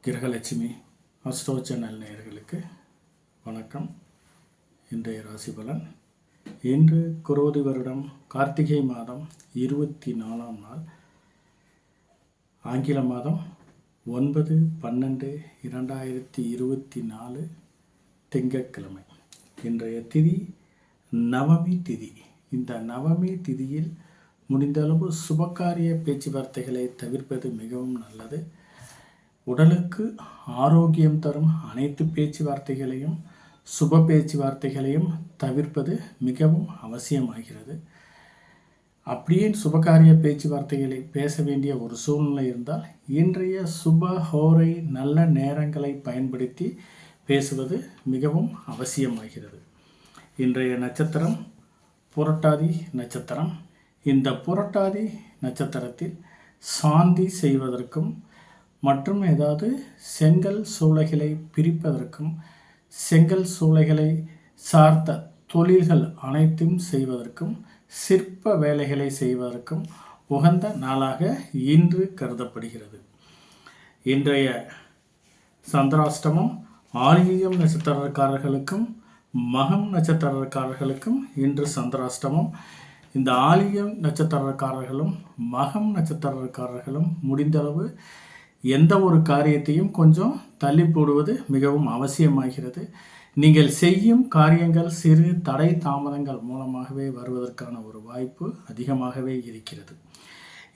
Grahalakshmi astro channel நேயர்களுக்கு வணக்கம். இன்றைய ராசி பலன். இன்று குரோதி வருடம் கார்த்திகை மாதம் 24ஆம் நாள், ஆங்கில மாதம் 9/12/2024 திங்கட்கிழமை. இன்றைய திதி நவமி திதி. இந்த நவமி திதியில் முடிந்தளவு சுபகாரிய பேச்சுவார்த்தைகளை தவிர்ப்பது மிகவும் நல்லது. உடலுக்கு ஆரோக்கியம் தரும் அனைத்து பேச்சுவார்த்தைகளையும் சுப பேச்சுவார்த்தைகளையும் தவிர்ப்பது மிகவும் அவசியமாகிறது. அப்படியே சுபகாரிய பேச்சுவார்த்தைகளை பேச வேண்டிய ஒரு சூழ்நிலை இருந்தால் இன்றைய சுப ஹோரை நல்ல நேரங்களை பயன்படுத்தி பேசுவது மிகவும் அவசியமாகிறது. இன்றைய நட்சத்திரம் புரட்டாதி நட்சத்திரம். இந்த புரட்டாதி நட்சத்திரத்தில் சாந்தி செய்வதற்கும் மற்றும் ஏதாவது செங்கல் சூளைகளை பிரிப்பதற்கும் செங்கல் சூளைகளை சார்ந்த தொழில்கள் அனைத்தும் செய்வதற்கும் சிற்ப வேலைகளை செய்வதற்கும் உகந்த நாளாக இன்று கருதப்படுகிறது. இன்றைய சந்திராஷ்டமம் ஆயில்யம் நட்சத்திரக்காரர்களுக்கும் மகம் நட்சத்திரக்காரர்களுக்கும் இன்று சந்திராஷ்டமம். இந்த ஆயில்யம் நட்சத்திரக்காரர்களும் மகம் நட்சத்திரக்காரர்களும் முடிந்தளவு எந்த ஒரு காரியத்தையும் கொஞ்சம் தள்ளி போடுவது மிகவும் அவசியமாகிறது. நீங்கள் செய்யும் காரியங்கள் சிறு தடை தாமதங்கள் மூலமாகவே வருவதற்கான ஒரு வாய்ப்பு அதிகமாகவே இருக்கிறது.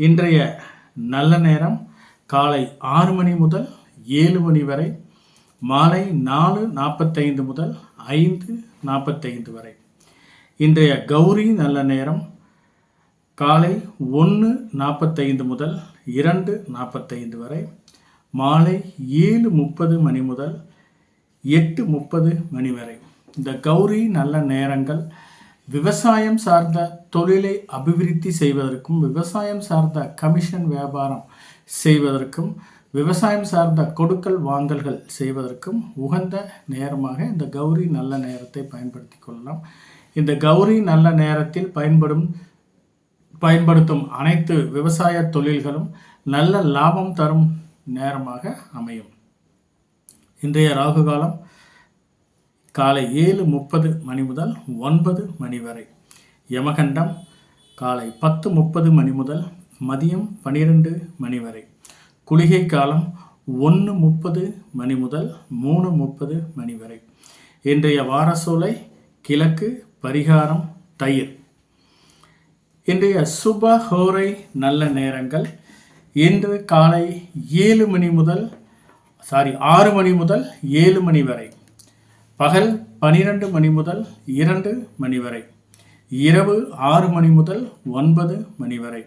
இன்றைய நல்ல நேரம் காலை 6 மணி முதல் 7 மணி வரை, மாலை 4:45 முதல் 5:45 வரை. இன்றைய கௌரி நல்ல நேரம் காலை 1:45 முதல் 2:45 வரை, மாலை 7:30 மணி முதல் 8:30 மணி வரை. இந்த கௌரி நல்ல நேரங்கள் விவசாயம் சார்ந்த தொழிலை அபிவிருத்தி செய்வதற்கும் விவசாயம் சார்ந்த கமிஷன் வியாபாரம் செய்வதற்கும் விவசாயம் சார்ந்த கொடுக்கல் வாங்கல்கள் செய்வதற்கும் உகந்த நேரமாக இந்த கௌரி நல்ல நேரத்தை பயன்படுத்தி கொள்ளலாம். இந்த கௌரி நல்ல நேரத்தில் பயன்படுத்தும் அனைத்து விவசாய தொழில்களும் நல்ல லாபம் தரும் நேரமாக அமையும். இன்றைய ராகு காலம் காலை 7:30 மணி முதல் 9 மணி வரை. யமகண்டம் காலை 10:30 மணி முதல் மதியம் 12 மணி வரை. குளிகை காலம் 1:30 மணி முதல் 3:30 மணி வரை. இன்றைய வாரசோலை கிழக்கு, பரிகாரம் தயிர். இன்றைய சுப ஹோரை நல்ல நேரங்கள் இன்று காலை 6 மணி முதல் 7 மணி வரை, பகல் 12 மணி முதல் 2 மணி வரை, இரவு 6 மணி முதல் 9 மணி வரை,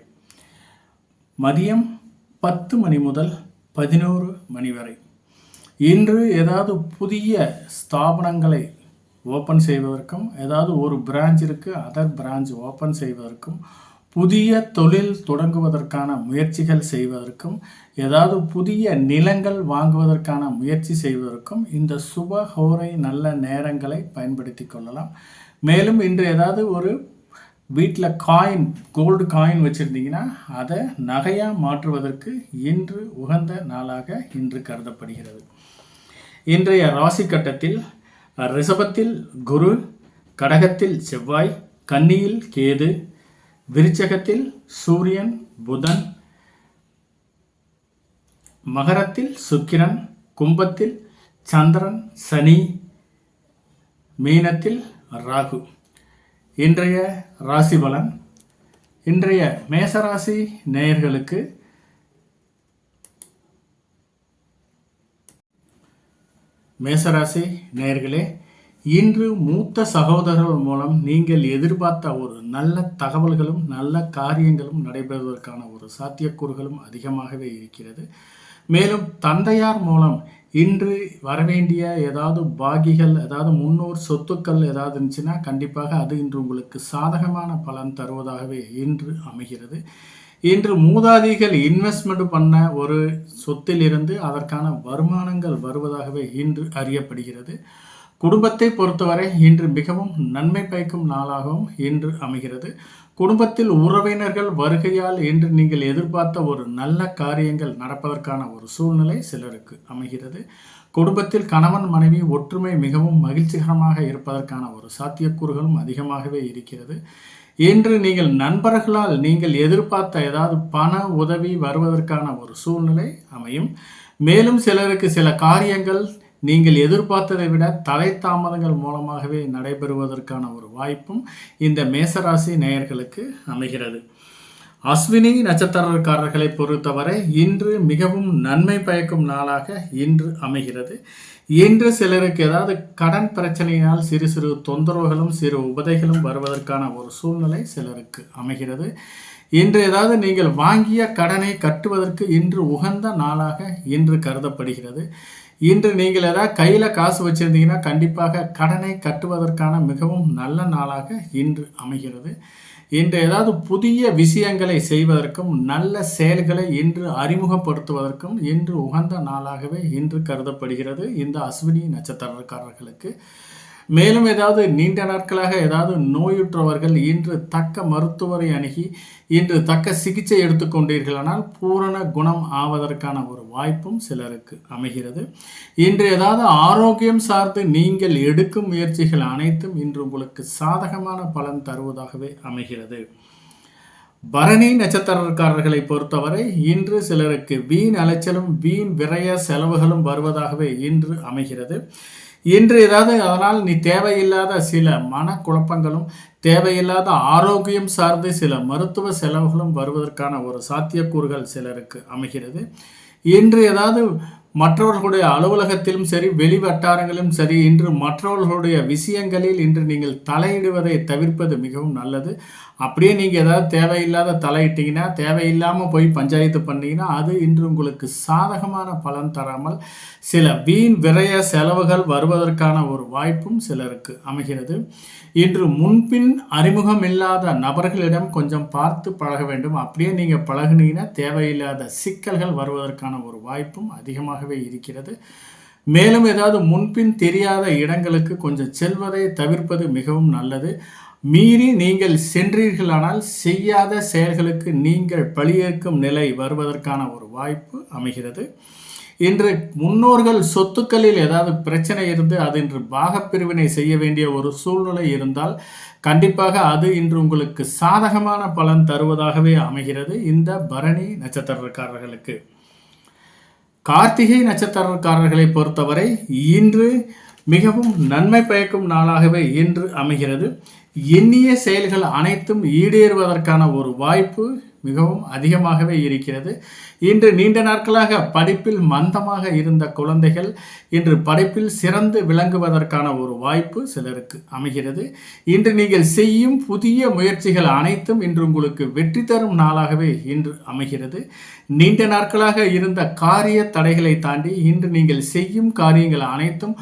மதியம் 10 மணி முதல் 11 மணி வரை. இன்று ஏதாவது புதிய ஸ்தாபனங்களை ஓப்பன் செய்வதற்கும் ஏதாவது ஒரு பிரான்ச் இருக்குது அதர் பிரான்ச் ஓப்பன் செய்வதற்கும் புதிய தொழில் தொடங்குவதற்கான முயற்சிகள் செய்வதற்கும் ஏதாவது புதிய நிலங்கள் வாங்குவதற்கான முயற்சி செய்வதற்கும் இந்த சுப ஹோரை நல்ல நேரங்களை பயன்படுத்தி கொள்ளலாம். மேலும் இன்று ஏதாவது ஒரு வீட்டில் கோல்டு காயின் வச்சுருந்தீங்கன்னா அதை நகையாக மாற்றுவதற்கு இன்று உகந்த நாளாக இன்று கருதப்படுகிறது. இன்றைய ராசி கட்டத்தில் ரிஷபத்தில் குரு, கடகத்தில் செவ்வாய், கன்னியில் கேது, விருச்சகத்தில் சூரியன் புதன், மகரத்தில் சுக்கிரன், கும்பத்தில் சந்திரன் சனி, மீனத்தில் ராகு. இன்றைய ராசி பலன். இன்றைய மேசராசி நேயர்களுக்கு மேசராசி நேயர்களே, இன்று மூத்த சகோதரர்கள் மூலம் நீங்கள் எதிர்பார்த்த ஒரு நல்ல தகவல்களும் நல்ல காரியங்களும் நடைபெறுவதற்கான ஒரு சாத்தியக்கூறுகளும் அதிகமாகவே இருக்கிறது. மேலும் தந்தையார் மூலம் இன்று வரவேண்டிய ஏதாவது பாகிகள், ஏதாவது முன்னோர் சொத்துக்கள் ஏதாவது இருந்துச்சுன்னா கண்டிப்பாக அது இன்று உங்களுக்கு சாதகமான பலன் தருவதாகவே இன்று அமைகிறது. இன்று மூதாதிகள் இன்வெஸ்ட்மெண்ட் பண்ண ஒரு சொத்திலிருந்து அதற்கான வருமானங்கள் வருவதாகவே இன்று அறியப்படுகிறது. குடும்பத்தை பொறுத்தவரை இன்று மிகவும் நன்மை பயக்கும் நாளாகவும் இன்று அமைகிறது. குடும்பத்தில் உறவினர்கள் வருகையால் இன்று நீங்கள் எதிர்பார்த்த ஒரு நல்ல காரியங்கள் நடப்பதற்கான ஒரு சூழ்நிலை சிலருக்கு அமைகிறது. குடும்பத்தில் கணவன் மனைவி ஒற்றுமை மிகவும் மகிழ்ச்சிகரமாக இருப்பதற்கான ஒரு சாத்தியக்கூறுகளும் அதிகமாகவே இருக்கிறது. இன்று நீங்கள் நண்பர்களால் நீங்கள் எதிர்பார்த்த ஏதாவது பண உதவி வருவதற்கான ஒரு சூழ்நிலை அமையும். மேலும் சிலருக்கு சில காரியங்கள் நீங்கள் எதிர்பார்த்ததை விட தலை தாமதங்கள் மூலமாகவே நடைபெறுவதற்கான ஒரு வாய்ப்பும் இந்த மேசராசி நேயர்களுக்கு அமைகிறது. அஸ்வினி நட்சத்திரக்காரர்களை பொறுத்தவரை இன்று மிகவும் நன்மை பயக்கும் நாளாக இன்று அமைகிறது. இன்று சிலருக்கு ஏதாவது கடன் பிரச்சனையினால் சிறு சிறு தொந்தரவுகளும் சிறு உபதைகளும் வருவதற்கான ஒரு சூழ்நிலை சிலருக்கு அமைகிறது. இன்று ஏதாவது நீங்கள் வாங்கிய கடனை கட்டுவதற்கு இன்று உகந்த நாளாக இன்று கருதப்படுகிறது. இன்று நீங்கள் ஏதாவது கையில் காசு வச்சுருந்தீங்கன்னா கண்டிப்பாக கடனை கட்டுவதற்கான மிகவும் நல்ல நாளாக இன்று அமைகிறது. இன்று ஏதாவது புதிய விஷயங்களை செய்வதற்கும் நல்ல செயல்களை இன்று அறிமுகப்படுத்துவதற்கும் இன்று உகந்த நாளாகவே இன்று கருதப்படுகிறது இந்த அஸ்வினி நட்சத்திரக்காரர்களுக்கு. மேலும் ஏதாவது நீண்ட நாட்களாக ஏதாவது நோயுற்றவர்கள் இன்று தக்க மருத்துவரை அணுகி இன்று தக்க சிகிச்சை எடுத்துக்கொண்டீர்களானால் பூரண குணம் ஆவதற்கான ஒரு வாய்ப்பும் சிலருக்கு அமைகிறது. இன்று ஏதாவது ஆரோக்கியம் சார்ந்து நீங்கள் எடுக்கும் முயற்சிகள் அனைத்தும் இன்று உங்களுக்கு சாதகமான பலன் தருவதாகவே அமைகிறது. பரணி நட்சத்திரக்காரர்களை பொறுத்தவரை இன்று சிலருக்கு வீண் அலைச்சலும் வீண் விரய செலவுகளும் வருவதாகவே இன்று அமைகிறது. இன்று ஏதாவது அதனால் நீ தேவையில்லாத சில மனக்குழப்பங்களும் தேவையில்லாத ஆரோக்கியம் சார்ந்து சில மருத்துவ செலவுகளும் வருவதற்கான ஒரு சாத்தியக்கூறுகள் சிலருக்கு அமைகிறது. இன்று ஏதாவது மற்றவர்களுடைய அலுவலகத்திலும் சரி வெளி வட்டாரங்களிலும் சரி இன்று மற்றவர்களுடைய விஷயங்களில் இன்று நீங்கள் தலையிடுவதை தவிர்ப்பது மிகவும் நல்லது. அப்படியே நீங்கள் ஏதாவது தேவையில்லாத தலையிட்டீங்கன்னா தேவையில்லாமல் போய் பஞ்சாயத்து பண்ணீங்கன்னா அது இன்று உங்களுக்கு சாதகமான பலன் தராமல் சில வீண் விரய செலவுகள் வருவதற்கான ஒரு வாய்ப்பும் சிலருக்கு அமைகிறது. இன்று முன்பின் அறிமுகம் இல்லாத நபர்களிடம் கொஞ்சம் பார்த்து பழக வேண்டும். அப்படியே நீங்கள் பழகுனீங்கன்னா தேவையில்லாத சிக்கல்கள் வருவதற்கான ஒரு வாய்ப்பும் அதிகமாகவே இருக்கிறது. மேலும் ஏதாவது முன்பின் தெரியாத இடங்களுக்கு கொஞ்சம் செல்வதை தவிர்ப்பது மிகவும் நல்லது. மீறி நீங்கள் சென்றீர்களானால் செய்யாத செயல்களுக்கு நீங்கள் பழியேற்கும் நிலை வருவதற்கான ஒரு வாய்ப்பு அமைகிறது. இன்று முன்னோர்கள் சொத்துக்களில் ஏதாவது பிரச்சனை இருந்து அது இன்று பாகப்பிரிவினை செய்ய வேண்டிய ஒரு சூழ்நிலை இருந்தால் கண்டிப்பாக அது இன்று உங்களுக்கு சாதகமான பலன் தருவதாகவே அமைகிறது இந்த பரணி நட்சத்திரக்காரர்களுக்கு. கார்த்திகை நட்சத்திரக்காரர்களை பொறுத்தவரை இன்று மிகவும் நன்மை பயக்கும் நாளாகவே இன்று அமைகிறது. எண்ணிய செயல்கள் அனைத்தும் ஈடேறுவதற்கான ஒரு வாய்ப்பு மிகவும் அதிகமாகவே இருக்கிறது. இன்று நீண்ட நாட்களாக படிப்பில் மந்தமாக இருந்த குழந்தைகள் இன்று படிப்பில் சிறந்து விளங்குவதற்கான ஒரு வாய்ப்பு சிலருக்கு அமைகிறது. இன்று நீங்கள் செய்யும் புதிய முயற்சிகள் அனைத்தும் இன்று உங்களுக்கு வெற்றி தரும் நாளாகவே இன்று அமைகிறது. நீண்ட நாட்களாக இருந்த காரிய தடைகளை தாண்டி இன்று நீங்கள் செய்யும் காரியங்கள் அனைத்தும்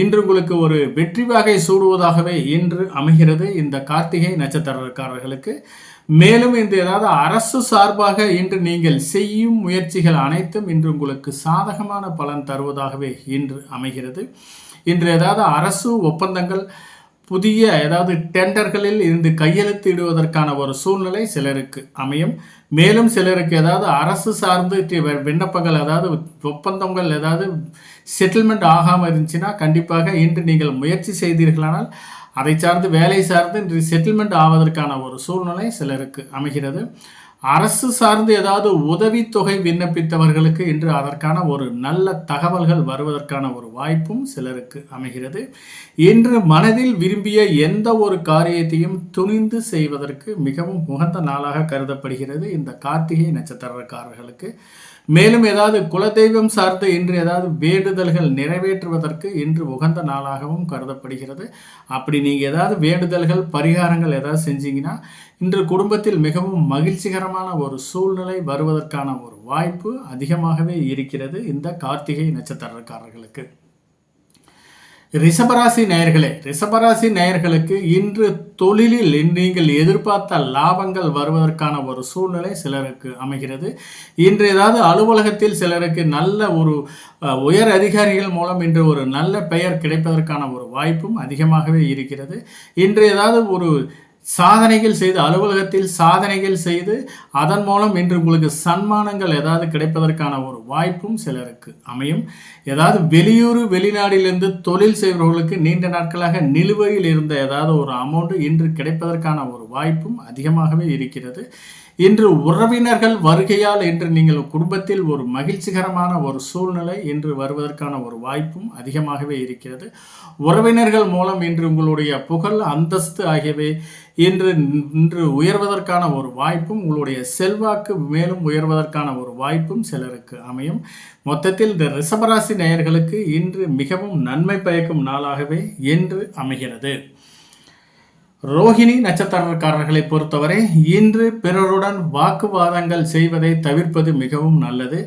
இன்று உங்களுக்கு ஒரு வெற்றி வாகை சூடுவதாகவே இன்று அமைகிறது இந்த கார்த்திகை நட்சத்திரக்காரர்களுக்கு. மேலும் இந்த ஏதாவது அரசு சார்பாக இன்று நீங்கள் செய்யும் முயற்சிகள் அனைத்தும் இன்று உங்களுக்கு சாதகமான பலன் தருவதாகவே இன்று அமைகிறது. இன்று ஏதாவது அரசு ஒப்பந்தங்கள் புதிய ஏதாவது டெண்டர்களில் இருந்து கையெழுத்து இடுவதற்கான ஒரு சூழ்நிலை சிலருக்கு அமையும். மேலும் சிலருக்கு ஏதாவது அரசு சார்ந்து விண்ணப்பங்கள் அதாவது ஒப்பந்தங்கள் ஏதாவது செட்டில்மெண்ட் ஆகாமல் இருந்துச்சுன்னா கண்டிப்பாக இன்று நீங்கள் முயற்சி செய்தீர்களானால் அதை சார்ந்து வேலை சார்ந்து இன்று செட்டில்மெண்ட் ஆவதற்கான ஒரு சூழ்நிலை சிலருக்கு அமைகிறது. அரசு சார்ந்து ஏதாவது உதவித்தொகை விண்ணப்பித்தவர்களுக்கு இன்று அதற்கான ஒரு நல்ல தகவல்கள் வருவதற்கான ஒரு வாய்ப்பும் சிலருக்கு அமைகிறது. இன்று மனதில் விரும்பிய எந்த ஒரு காரியத்தையும் துணிந்து செய்வதற்கு மிகவும் உகந்த நாளாக கருதப்படுகிறது இந்த கார்த்திகை நட்சத்திரக்காரர்களுக்கு. மேலும் ஏதாவது குலதெய்வம் சார்ந்து இன்று ஏதாவது வேண்டுதல்கள் நிறைவேற்றுவதற்கு இன்று உகந்த நாளாகவும் கருதப்படுகிறது. அப்படி நீங்கள் ஏதாவது வேண்டுதல்கள் பரிகாரங்கள் ஏதாவது செஞ்சீங்கன்னா இன்று குடும்பத்தில் மிகவும் மகிழ்ச்சிகரமான ஒரு சூழ்நிலை வருவதற்கான ஒரு வாய்ப்பு அதிகமாகவே இருக்கிறது இந்த கார்த்திகை நட்சத்திரக்காரர்களுக்கு. ரிஷபராசி நேயர்களுக்கு இன்று தொழிலில் நீங்கள் எதிர்பார்த்த லாபங்கள் வருவதற்கான ஒரு சூழ்நிலை சிலருக்கு அமைகிறது. இன்று ஏதாவது அலுவலகத்தில் சிலருக்கு நல்ல ஒரு உயர் அதிகாரிகள் மூலம் இன்று ஒரு நல்ல பெயர் கிடைப்பதற்கான ஒரு வாய்ப்பும் அதிகமாகவே இருக்கிறது. இன்று ஏதாவது ஒரு சாதனைகள் செய்து அலுவலகத்தில் சாதனைகள் செய்து அதன் மூலம் இன்று உங்களுக்கு சன்மானங்கள் ஏதாவது கிடைப்பதற்கான ஒரு வாய்ப்பும் சிலருக்கு அமையும். ஏதாவது வெளியூர் வெளிநாட்டிலிருந்து தொழில் செய்பவர்களுக்கு நீண்ட நாட்களாக நிலுவையில் இருந்த ஏதாவது ஒரு அமௌண்ட் இன்று கிடைப்பதற்கான ஒரு வாய்ப்பும் அதிகமாகவே இருக்கிறது. இன்று உறவினர்கள் வருகையால் இன்று நீங்கள் குடும்பத்தில் ஒரு மகிழ்ச்சிகரமான ஒரு சூழ்நிலை இன்று வருவதற்கான ஒரு வாய்ப்பும் அதிகமாகவே இருக்கிறது. உறவினர்கள் மூலம் இன்று உங்களுடைய புகழ் அந்தஸ்து ஆகியவை இன்று உயர்வதற்கான ஒரு வாய்ப்பும் உங்களுடைய செல்வாக்கு மேலும் உயர்வதற்கான ஒரு வாய்ப்பும் சிலருக்கு அமையும். மொத்தத்தில் இந்த ரிஷபராசி நேயர்களுக்கு இன்று மிகவும் நன்மை பயக்கும் நாளாகவே இன்று அமைகிறது. ரோஹிணி நட்சத்திரக்காரர்களை பொறுத்தவரை இன்று பிறருடன் வாக்குவாதங்கள் செய்வதை தவிர்ப்பது மிகவும் நல்லது.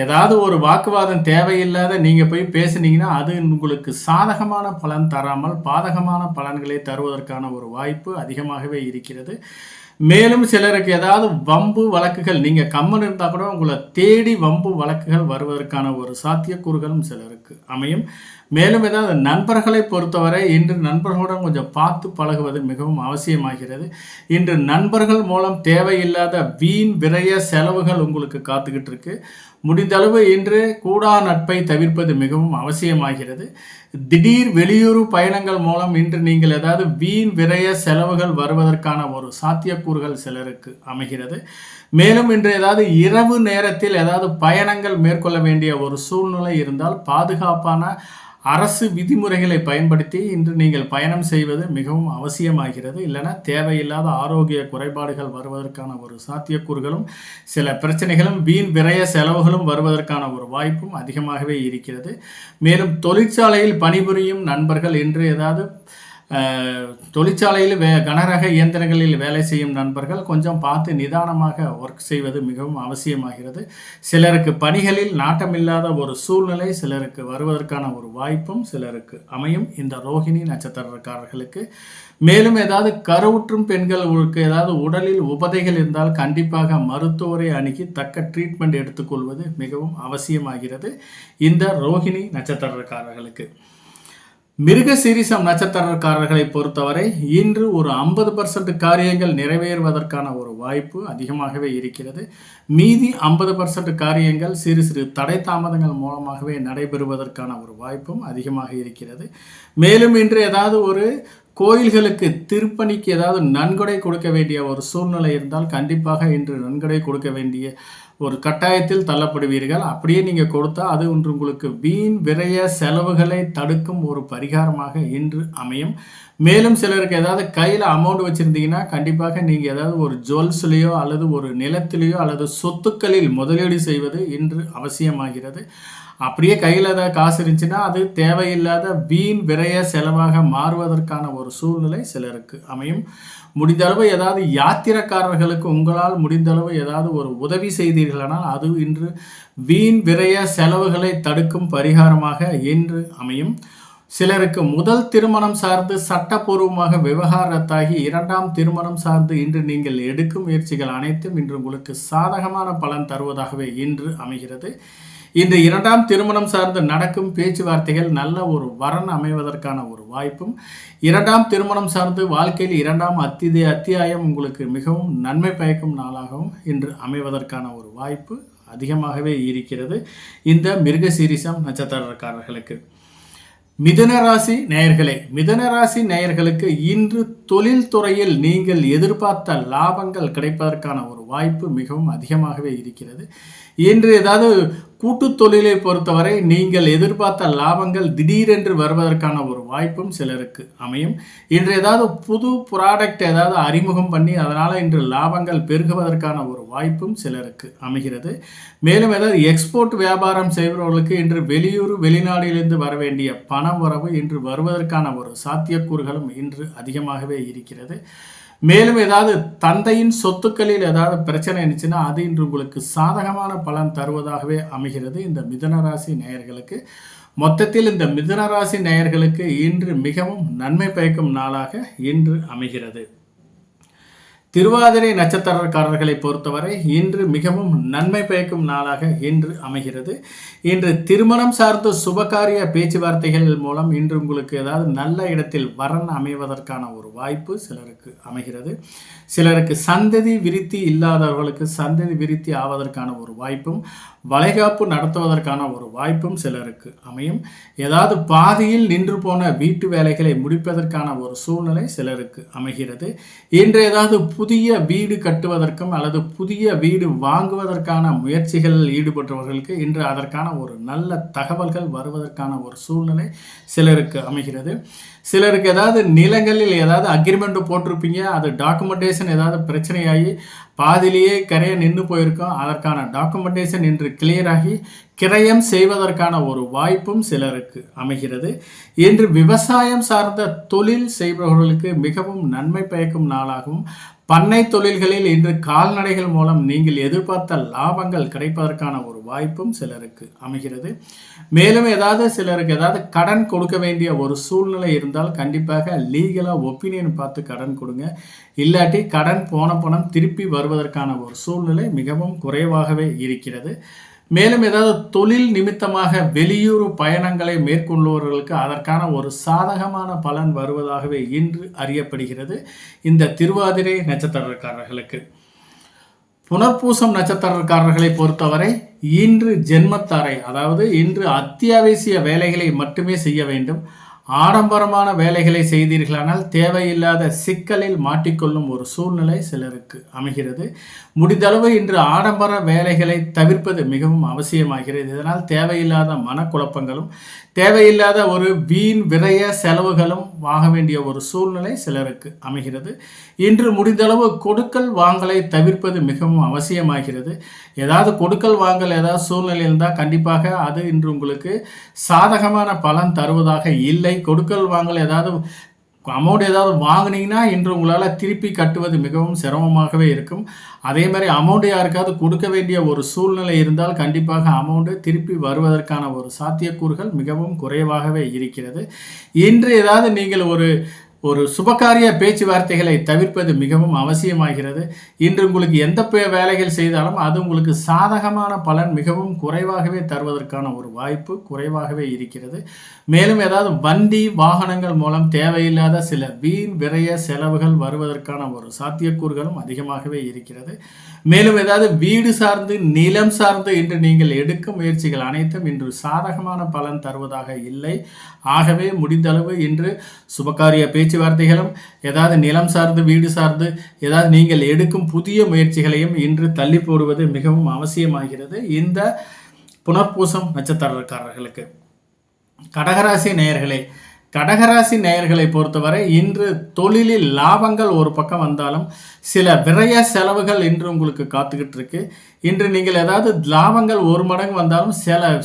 ஏதாவது ஒரு வாக்குவாதம் தேவையில்லாத நீங்கள் போய் பேசுனீங்கன்னா அது உங்களுக்கு சாதகமான பலன் தராமல் பாதகமான பலன்களை தருவதற்கான ஒரு வாய்ப்பு அதிகமாகவே இருக்கிறது. மேலும் சிலருக்கு ஏதாவது வம்பு வழக்குகள் நீங்கள் கம்மன் இருந்தால் கூட உங்களை தேடி வம்பு வழக்குகள் வருவதற்கான ஒரு சாத்தியக்கூறுகளும் சிலருக்கு அமையும். மேலும் ஏதாவது நண்பர்களை பொறுத்தவரை இன்று நண்பர்களுடன் கொஞ்சம் பார்த்து பழகுவது மிகவும் அவசியமாகிறது. இன்று நண்பர்கள் மூலம் தேவையில்லாத வீண் விரய செலவுகள் உங்களுக்கு காத்துக்கிட்டு இருக்கு. முடிந்தளவு இன்று கூடா நட்பை தவிர்ப்பது மிகவும் அவசியமாகிறது. திடீர் வெளியூர் பயணங்கள் மூலம் இன்று நீங்கள் ஏதாவது வீண் விரய செலவுகள் வருவதற்கான ஒரு சாத்தியக்கூறுகள் சிலருக்கு அமைகிறது. மேலும் இன்று ஏதாவது இரவு நேரத்தில் ஏதாவது பயணங்கள் மேற்கொள்ள வேண்டிய ஒரு சூழ்நிலை இருந்தால் பாதுகாப்பான அரசு விதிமுறைகளை பயன்படுத்தி இன்று நீங்கள் பயணம் செய்வது மிகவும் அவசியமாகிறது. இல்லைனா தேவையில்லாத ஆரோக்கிய குறைபாடுகள் வருவதற்கான ஒரு சாத்தியக்கூறுகளும் சில பிரச்சனைகளும் வீண் விரய செலவுகளும் வருவதற்கான ஒரு வாய்ப்பும் அதிகமாகவே இருக்கிறது. மேலும் தொழிற்சாலையில் பணிபுரியும் நண்பர்கள் இன்று ஏதாவது தொழிற்சாலையில் கனரக இயந்திரங்களில் வேலை செய்யும் நண்பர்கள் கொஞ்சம் பார்த்து நிதானமாக ஒர்க் செய்வது மிகவும் அவசியமாகிறது. சிலருக்கு பணிகளில் நாட்டமில்லாத ஒரு சூழ்நிலை சிலருக்கு வருவதற்கான ஒரு வாய்ப்பும் சிலருக்கு அமையும் இந்த ரோஹிணி நட்சத்திரக்காரர்களுக்கு. மேலும் ஏதாவது கருவுற்றும் பெண்களுக்கு ஏதாவது உடலில் உபதைகள் இருந்தால் கண்டிப்பாக மருத்துவரை அணுகி தக்க ட்ரீட்மெண்ட் எடுத்துக்கொள்வது மிகவும் அவசியமாகிறது இந்த ரோஹிணி நட்சத்திரக்காரர்களுக்கு. மிருகசீரிஷம் நட்சத்திரக்காரர்களை பொறுத்தவரை இன்று ஒரு 50% காரியங்கள் நிறைவேறுவதற்கான ஒரு வாய்ப்பு அதிகமாகவே இருக்கிறது. மீதி 50% காரியங்கள் சிறு சிறு தடை தாமதங்கள் மூலமாகவே நடைபெறுவதற்கான ஒரு வாய்ப்பும் அதிகமாக இருக்கிறது. மேலும் இன்று ஏதாவது ஒரு கோயில்களுக்கு திருப்பணிக்கு ஏதாவது நன்கொடை கொடுக்க வேண்டிய ஒரு சூழ்நிலை இருந்தால் கண்டிப்பாக இன்று நன்கொடை கொடுக்க வேண்டிய ஒரு கட்டாயத்தில் தள்ளப்படுவீர்கள். அப்படியே நீங்கள் கொடுத்தா அது ஒன்று உங்களுக்கு வீண் விரய செலவுகளை தடுக்கும் ஒரு பரிகாரமாக இன்று அமையும். மேலும் சிலருக்கு ஏதாவது கையில் அமௌண்ட் வச்சுருந்தீங்கன்னா கண்டிப்பாக நீங்கள் ஏதாவது ஒரு ஜுவல்ஸ்லேயோ அல்லது ஒரு நிலத்திலேயோ அல்லது சொத்துக்களில் முதலீடு செய்வது இன்று அவசியமாகிறது. அப்படியே கையில் ஏதாவது காசு இருந்துச்சுன்னா அது தேவையில்லாத வீண் விரய செலவாக மாறுவதற்கான ஒரு சூழ்நிலை சிலருக்கு அமையும். முடிந்தளவு ஏதாவது யாத்திரைக்காரர்களுக்கு உங்களால் முடிந்தளவு ஏதாவது ஒரு உதவி செய்தீர்களானால் அது இன்று வீண் விரய செலவுகளை தடுக்கும் பரிகாரமாக இன்று அமையும். சிலருக்கு முதல் திருமணம் சார்ந்து சட்டப்பூர்வமாக விவகாரத்தாகி இரண்டாம் திருமணம் சார்ந்து இன்று நீங்கள் எடுக்கும் முயற்சிகள் அனைத்தும் இன்று உங்களுக்கு சாதகமான பலன் தருவதாகவே இன்று அமைகிறது. இந்த இரண்டாம் திருமணம் சார்ந்து நடக்கும் பேச்சுவார்த்தைகள் நல்ல ஒரு வரன் அமைவதற்கான ஒரு வாய்ப்பும், இரண்டாம் திருமணம் சார்ந்து வாழ்க்கையில் இரண்டாம் அத்தியாயம் உங்களுக்கு மிகவும் நன்மை பயக்கும் நாளாகவும் இன்று அமைவதற்கான ஒரு வாய்ப்பு அதிகமாகவே இருக்கிறது இந்த மிருகசீரிஷம் நட்சத்திரக்காரர்களுக்கு. மிதுனராசி நேயர்களே, மிதுனராசி நேயர்களுக்கு இன்று தொழில்துறையில் நீங்கள் எதிர்பார்த்த லாபங்கள் கிடைப்பதற்கான ஒரு வாய்ப்பு மிகவும் அதிகமாகவே இருக்கிறது. இன்று ஏதாவது கூட்டு தொழிலை பொறுத்தவரை நீங்கள் எதிர்பார்த்த லாபங்கள் திடீரென்று வருவதற்கான ஒரு வாய்ப்பும் சிலருக்கு அமையும். இன்று ஏதாவது புது ப்ராடக்ட் ஏதாவது அறிமுகம் பண்ணி அதனால் இன்று லாபங்கள் பெருகுவதற்கான ஒரு வாய்ப்பும் சிலருக்கு அமைகிறது. மேலும் ஏதாவது எக்ஸ்போர்ட் வியாபாரம் செய்பவர்களுக்கு இன்று வெளியூர் வெளிநாட்டிலிருந்து வர வேண்டிய பணம் வரவு இன்று வருவதற்கான ஒரு சாத்தியக்கூறுகளும் இன்று அதிகமாகவே இருக்கிறது. மேலும் ஏதாவது தந்தையின் சொத்துக்களில் ஏதாவது பிரச்சனை இருந்துச்சுன்னா அது இன்று உங்களுக்கு சாதகமான பலன் தருவதாகவே அமைகிறது இந்த மிதுனராசி நேயர்களுக்கு. மொத்தத்தில் இந்த மிதுனராசி நேயர்களுக்கு இன்று மிகவும் நன்மை பயக்கும் நாளாக இன்று அமைகிறது. திருவாதிரை நட்சத்திரக்காரர்களை பொறுத்தவரை இன்று மிகவும் நன்மை பயக்கும் நாளாக இன்று அமைகிறது. இன்று திருமணம் சார்ந்த சுபகாரிய பேச்சுவார்த்தைகள் மூலம் இன்று உங்களுக்கு ஏதாவது நல்ல இடத்தில் வரன் அமைவதற்கான ஒரு வாய்ப்பு சிலருக்கு அமைகிறது. சிலருக்கு சந்ததி விருத்தி இல்லாதவர்களுக்கு சந்ததி விருத்தி ஆவதற்கான ஒரு வாய்ப்பும், வளைகாப்பு நடத்துவதற்கான ஒரு வாய்ப்பும் சிலருக்கு அமையும். ஏதாவது பாதியில் நின்று போன வீட்டு வேலைகளை முடிப்பதற்கான ஒரு சூழ்நிலை சிலருக்கு அமைகிறது. இன்று ஏதாவது புதிய வீடு கட்டுவதற்கும் அல்லது புதிய வீடு வாங்குவதற்கான முயற்சிகளில் ஈடுபட்டவர்களுக்கு இன்று அதற்கான ஒரு நல்ல தகவல்கள் வருவதற்கான ஒரு சூழ்நிலை சிலருக்கு அமைகிறது. சிலருக்கு ஏதாவது நிலங்களில் ஏதாவது அக்ரிமெண்ட் போட்டிருப்பீங்க, அது டாக்குமெண்டேஷன் ஏதாவது பிரச்சனையாகி பாதிலேயே கரையை நின்று போயிருக்கோம், அதற்கான டாக்குமெண்டேஷன் இன்று கிளியராகி கிரயம் செய்வதற்கான ஒரு வாய்ப்பும் சிலருக்கு அமைகிறது. இன்று விவசாயம் சார்ந்த தொழில் செய்பவர்களுக்கு மிகவும் நன்மை பயக்கும் நாளாகவும், பண்ணை தொழில்களில் இன்று கால்நடைகள் மூலம் நீங்கள் எதிர்பார்த்த லாபங்கள் கிடைப்பதற்கான ஒரு வாய்ப்பும் சிலருக்கு அமைகிறது. மேலும் சிலருக்கு ஏதாவது கடன் கொடுக்க வேண்டிய ஒரு சூழ்நிலை இருந்தால் கண்டிப்பாக லீகலாக ஒப்பீனியன் பார்த்து கடன் கொடுங்க. இல்லாட்டி கடன் போன பணம் திருப்பி வருவதற்கான ஒரு சூழ்நிலை மிகவும் குறைவாகவே இருக்கிறது. மேலும் ஏதாவது தொழில் நிமித்தமாக வெளியூர் பயணங்களை மேற்கொள்பவர்களுக்கு அதற்கான ஒரு சாதகமான பலன் வருவதாகவே இன்று அறியப்படுகிறது. இந்த திருவாதிரை நட்சத்திரக்காரர்களுக்கு புனர்பூசம் நட்சத்திரக்காரர்களை பொறுத்தவரை இன்று ஜென்மத்தாரை, அதாவது இன்று அத்தியாவசிய வேலைகளை மட்டுமே செய்ய வேண்டும். ஆடம்பரமான வேலைகளை செய்தீர்களானால் தேவையில்லாத சிக்கலில் மாட்டிக்கொள்ளும் ஒரு சூழ்நிலை சிலருக்கு அமைகிறது. முடிந்தளவு இன்று ஆடம்பர வேலைகளை தவிர்ப்பது மிகவும் அவசியமாகிறது. இதனால் தேவையில்லாத மனக்குழப்பங்களும் தேவையில்லாத ஒரு வீண் விரய செலவுகளும் வாங்க வேண்டிய ஒரு சூழ்நிலை சிலருக்கு அமைகிறது. இன்று முடிந்தளவு கொடுக்கல் வாங்கலை தவிர்ப்பது மிகவும் அவசியமாகிறது. ஏதாவது கொடுக்கல் வாங்கல் ஏதாவது சூழ்நிலை இருந்தால் கண்டிப்பாக அது இன்று உங்களுக்கு சாதகமான பலன் தருவதாக இல்லை. கொடுக்கல் வாங்கல் ஏதாவது அமௌண்ட் ஏதாவது வாங்கினீங்கன்னா இன்று உங்களால் திருப்பி கட்டுவது மிகவும் சிரமமாகவே இருக்கும். அதே மாதிரி அமௌண்ட் யாருக்காவது கொடுக்க வேண்டிய ஒரு சூழ்நிலை இருந்தால் கண்டிப்பாக அமௌண்ட்டு திருப்பி வருவதற்கான ஒரு சாத்தியக்கூறுகள் மிகவும் குறைவாகவே இருக்கிறது. இன்று ஏதாவது நீங்கள் ஒரு சுபகாரிய பேச்சுவார்த்தைகளை தவிர்ப்பது மிகவும் அவசியமாகிறது. இன்று உங்களுக்கு எந்த வேலைகள் செய்தாலும் அது உங்களுக்கு சாதகமான பலன் மிகவும் குறைவாகவே தருவதற்கான ஒரு வாய்ப்பு குறைவாகவே இருக்கிறது. மேலும் ஏதாவது வண்டி வாகனங்கள் மூலம் தேவையில்லாத சில வீண் விரய செலவுகள் வருவதற்கான ஒரு சாத்தியக்கூறுகளும் அதிகமாகவே இருக்கிறது. மேலும் ஏதாவது வீடு சார்ந்து நிலம் சார்ந்து இன்று நீங்கள் எடுக்கும் முயற்சிகள் அனைத்தும் இன்று சாதகமான பலன் தருவதாக இல்லை. ஆகவே முடிந்தளவு இன்று சுபகாரிய பேச்சுவார்த்தைகளும் ஏதாவது நிலம் சார்ந்து வீடு சார்ந்து ஏதாவது நீங்கள் எடுக்கும் புதிய முயற்சிகளையும் இன்று தள்ளி போடுவது மிகவும் அவசியமாகிறது. இந்த புனர்பூசம் நட்சத்திரக்காரர்களுக்கு கடகராசி நேயர்களை பொறுத்தவரை இன்று தொழிலில் லாபங்கள் ஒரு பக்கம் வந்தாலும் சில விரய செலவுகள் இன்று உங்களுக்கு காத்துக்கிட்டு இருக்கு. இன்று நீங்கள் ஏதாவது லாபங்கள் 1 மடங்கு வந்தாலும்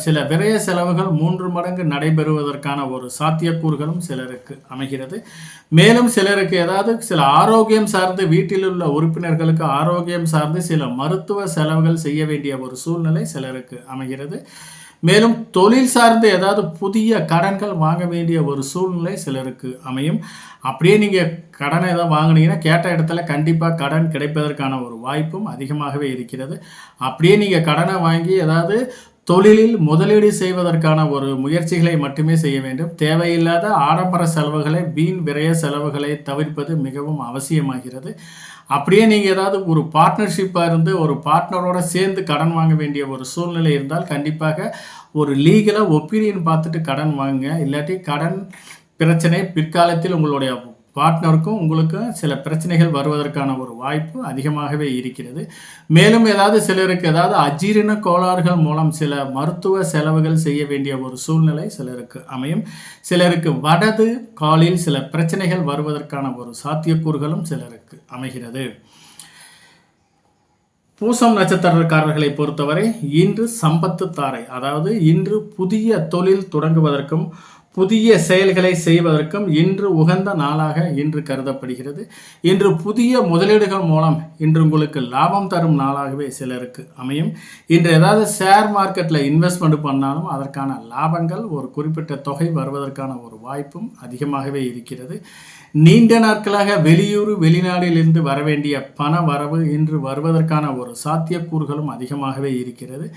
சில விரய செலவுகள் 3 மடங்கு நடைபெறுவதற்கான ஒரு சாத்தியக்கூறுகளும் சிலருக்கு அமைகிறது. மேலும் சிலருக்கு ஏதாவது சில ஆரோக்கியம் சார்ந்து வீட்டில் உள்ள உறுப்பினர்களுக்கு ஆரோக்கியம் சார்ந்து சில மருத்துவ செலவுகள் செய்ய வேண்டிய ஒரு சூழ்நிலை சிலருக்கு அமைகிறது. மேலும் தொழில் சார்ந்து ஏதாவது புதிய கடன்கள் வாங்க வேண்டிய ஒரு சூழ்நிலை சிலருக்கு அமையும். அப்படியே நீங்கள் கடனை ஏதாவது வாங்கினீங்கன்னா கேட்ட இடத்துல கண்டிப்பாக கடன் கிடைப்பதற்கான ஒரு வாய்ப்பும் அதிகமாகவே இருக்கிறது. அப்படியே நீங்கள் கடனை வாங்கி ஏதாவது தொழிலில் முதலீடு செய்வதற்கான ஒரு முயற்சிகளை மட்டுமே செய்ய வேண்டும். தேவையில்லாத ஆடம்பர செலவுகளை வீண் விரய செலவுகளை தவிர்ப்பது மிகவும் அவசியமாகிறது. அப்படியே நீங்கள் ஏதாவது ஒரு பார்ட்னர்ஷிப்பாக இருந்து ஒரு பார்ட்னரோட சேர்ந்து கடன் வாங்க வேண்டிய ஒரு சூழ்நிலை இருந்தால் கண்டிப்பாக ஒரு லீகலாக ஒப்பீனியன் பார்த்துட்டு கடன் வாங்குங்க. இல்லாட்டி கடன் பிரச்சனை பிற்காலத்தில் உங்களுடைய பார்ட்னருக்கும் உங்களுக்கும் சில பிரச்சனைகள் வருவதற்கான ஒரு வாய்ப்பு அதிகமாகவே இருக்கிறது. மேலும் சிலருக்கு ஏதாவது அஜீரண கோளாறுகள் மூலம் சில மருத்துவ செலவுகள் செய்ய வேண்டிய ஒரு சூழ்நிலை சிலருக்கு அமையும். சிலருக்கு வடது காலில் சில பிரச்சனைகள் வருவதற்கான ஒரு சாத்தியக்கூறுகளும் சிலருக்கு அமைகிறது. பூசம் நட்சத்திரக்காரர்களை பொறுத்தவரை இன்று சம்பத்து தாரை, அதாவது இன்று புதிய தொழில் தொடங்குவதற்கும் புதிய செயல்களை செய்வதற்கும் இன்று உகந்த நாளாக இன்று கருதப்படுகிறது. இன்று புதிய முதலீடுகள் மூலம் இன்று உங்களுக்கு லாபம் தரும் நாளாகவே சிலருக்கு அமையும். இன்று ஏதாவது ஷேர் மார்க்கெட்டில் இன்வெஸ்ட்மெண்ட் பண்ணாலும் அதற்கான லாபங்கள் ஒரு குறிப்பிட்ட தொகை வருவதற்கான ஒரு வாய்ப்பும் அதிகமாகவே இருக்கிறது. நீண்ட நாட்களாக வெளியூர் வெளிநாட்டிலிருந்து வர வேண்டிய பண வரவு இன்று வருவதற்கான ஒரு சாத்தியக்கூறுகளும் அதிகமாகவே இருக்கிறது.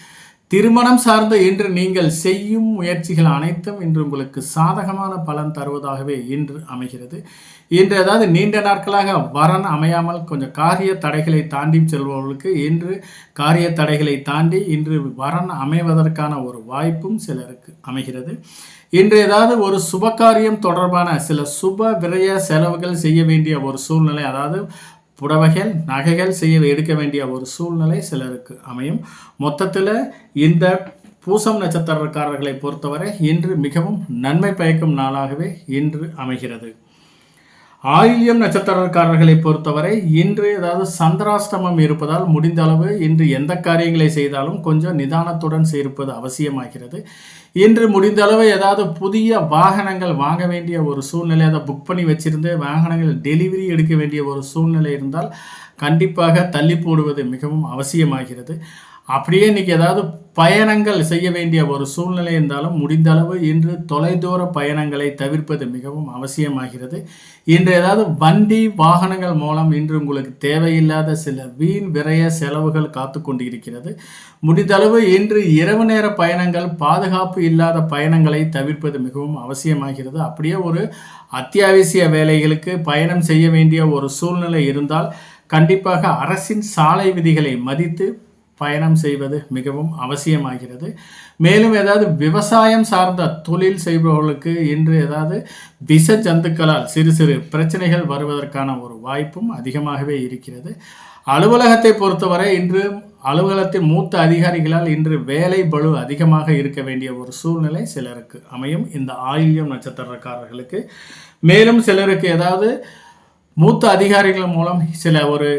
திருமணம் சார்ந்த இன்று நீங்கள் செய்யும் முயற்சிகள் அனைத்தும் இன்று உங்களுக்கு சாதகமான பலன் தருவதாகவே இன்று அமைகிறது. இன்று ஏதாவது நீண்ட நாட்களாக வரன் அமையாமல் கொஞ்சம் காரிய தடைகளை தாண்டி செல்பவர்களுக்கு இன்று காரிய தடைகளை தாண்டி இன்று வரன் அமைவதற்கான ஒரு வாய்ப்பும் சிலருக்கு அமைகிறது. இன்று ஏதாவது ஒரு சுபகாரியம் தொடர்பான சில சுப விரய செலவுகள் செய்ய வேண்டிய ஒரு சூழ்நிலை, அதாவது புடவைகள் நகைகள் எடுக்க வேண்டிய ஒரு சூழ்நிலை சிலருக்கு அமையும். மொத்தத்தில் இந்த பூசம் நட்சத்திரக்காரர்களை பொறுத்தவரை இன்று மிகவும் நன்மை பயக்கும் நாளாகவே இன்று அமைகிறது. ஆயில்யம் நட்சத்திரக்காரர்களை பொறுத்தவரை இன்று ஏதாவது சந்திராஷ்டமம் இருப்பதால் முடிந்த அளவு இன்று எந்த காரியங்களை செய்தாலும் கொஞ்சம் நிதானத்துடன் இருப்பது அவசியமாகிறது. இன்று முடிந்த அளவு ஏதாவது புதிய வாகனங்கள் வாங்க வேண்டிய ஒரு சூழ்நிலை, அதை புக் பண்ணி வச்சிருந்து வாகனங்கள் டெலிவரி எடுக்க வேண்டிய ஒரு சூழ்நிலை இருந்தால் கண்டிப்பாக தள்ளி போடுவது மிகவும் அவசியமாகிறது. அப்படியே இன்றைக்கி ஏதாவது பயணங்கள் செய்ய வேண்டிய ஒரு சூழ்நிலை இருந்தாலும் முடிந்த அளவு இன்று தொலைதூர பயணங்களை தவிர்ப்பது மிகவும் அவசியமாகிறது. இன்று ஏதாவது வண்டி வாகனங்கள் மூலம் இன்று உங்களுக்கு தேவையில்லாத சில வீண் விரய செலவுகள் காத்து கொண்டு இருக்கிறது. முடிந்தளவு இன்று இரவு நேர பயணங்கள், பாதுகாப்பு இல்லாத பயணங்களை தவிர்ப்பது மிகவும் அவசியமாகிறது. அப்படியே ஒரு அத்தியாவசிய வேலைகளுக்கு பயணம் செய்ய வேண்டிய ஒரு சூழ்நிலை இருந்தால் கண்டிப்பாக அரசின் சாலை விதிகளை மதித்து பயணம் செய்வது மிகவும் அவசியமாகிறது. மேலும் ஏதாவது விவசாயம் சார்ந்த தொழில் செய்பவர்களுக்கு இன்று ஏதாவது விஷ ஜந்துக்களால் சிறு சிறு பிரச்சனைகள் வருவதற்கான ஒரு வாய்ப்பும் அதிகமாகவே இருக்கிறது. அலுவலகத்தை பொறுத்தவரை இன்று அலுவலகத்தின் மூத்த அதிகாரிகளால் இன்று வேலை பளு அதிகமாக இருக்க வேண்டிய ஒரு சூழ்நிலை சிலருக்கு அமையும் இந்த ஆயில்யம் நட்சத்திரக்காரர்களுக்கு. மேலும் சிலருக்கு ஏதாவது மூத்த அதிகாரிகள் மூலம் சில ஒரு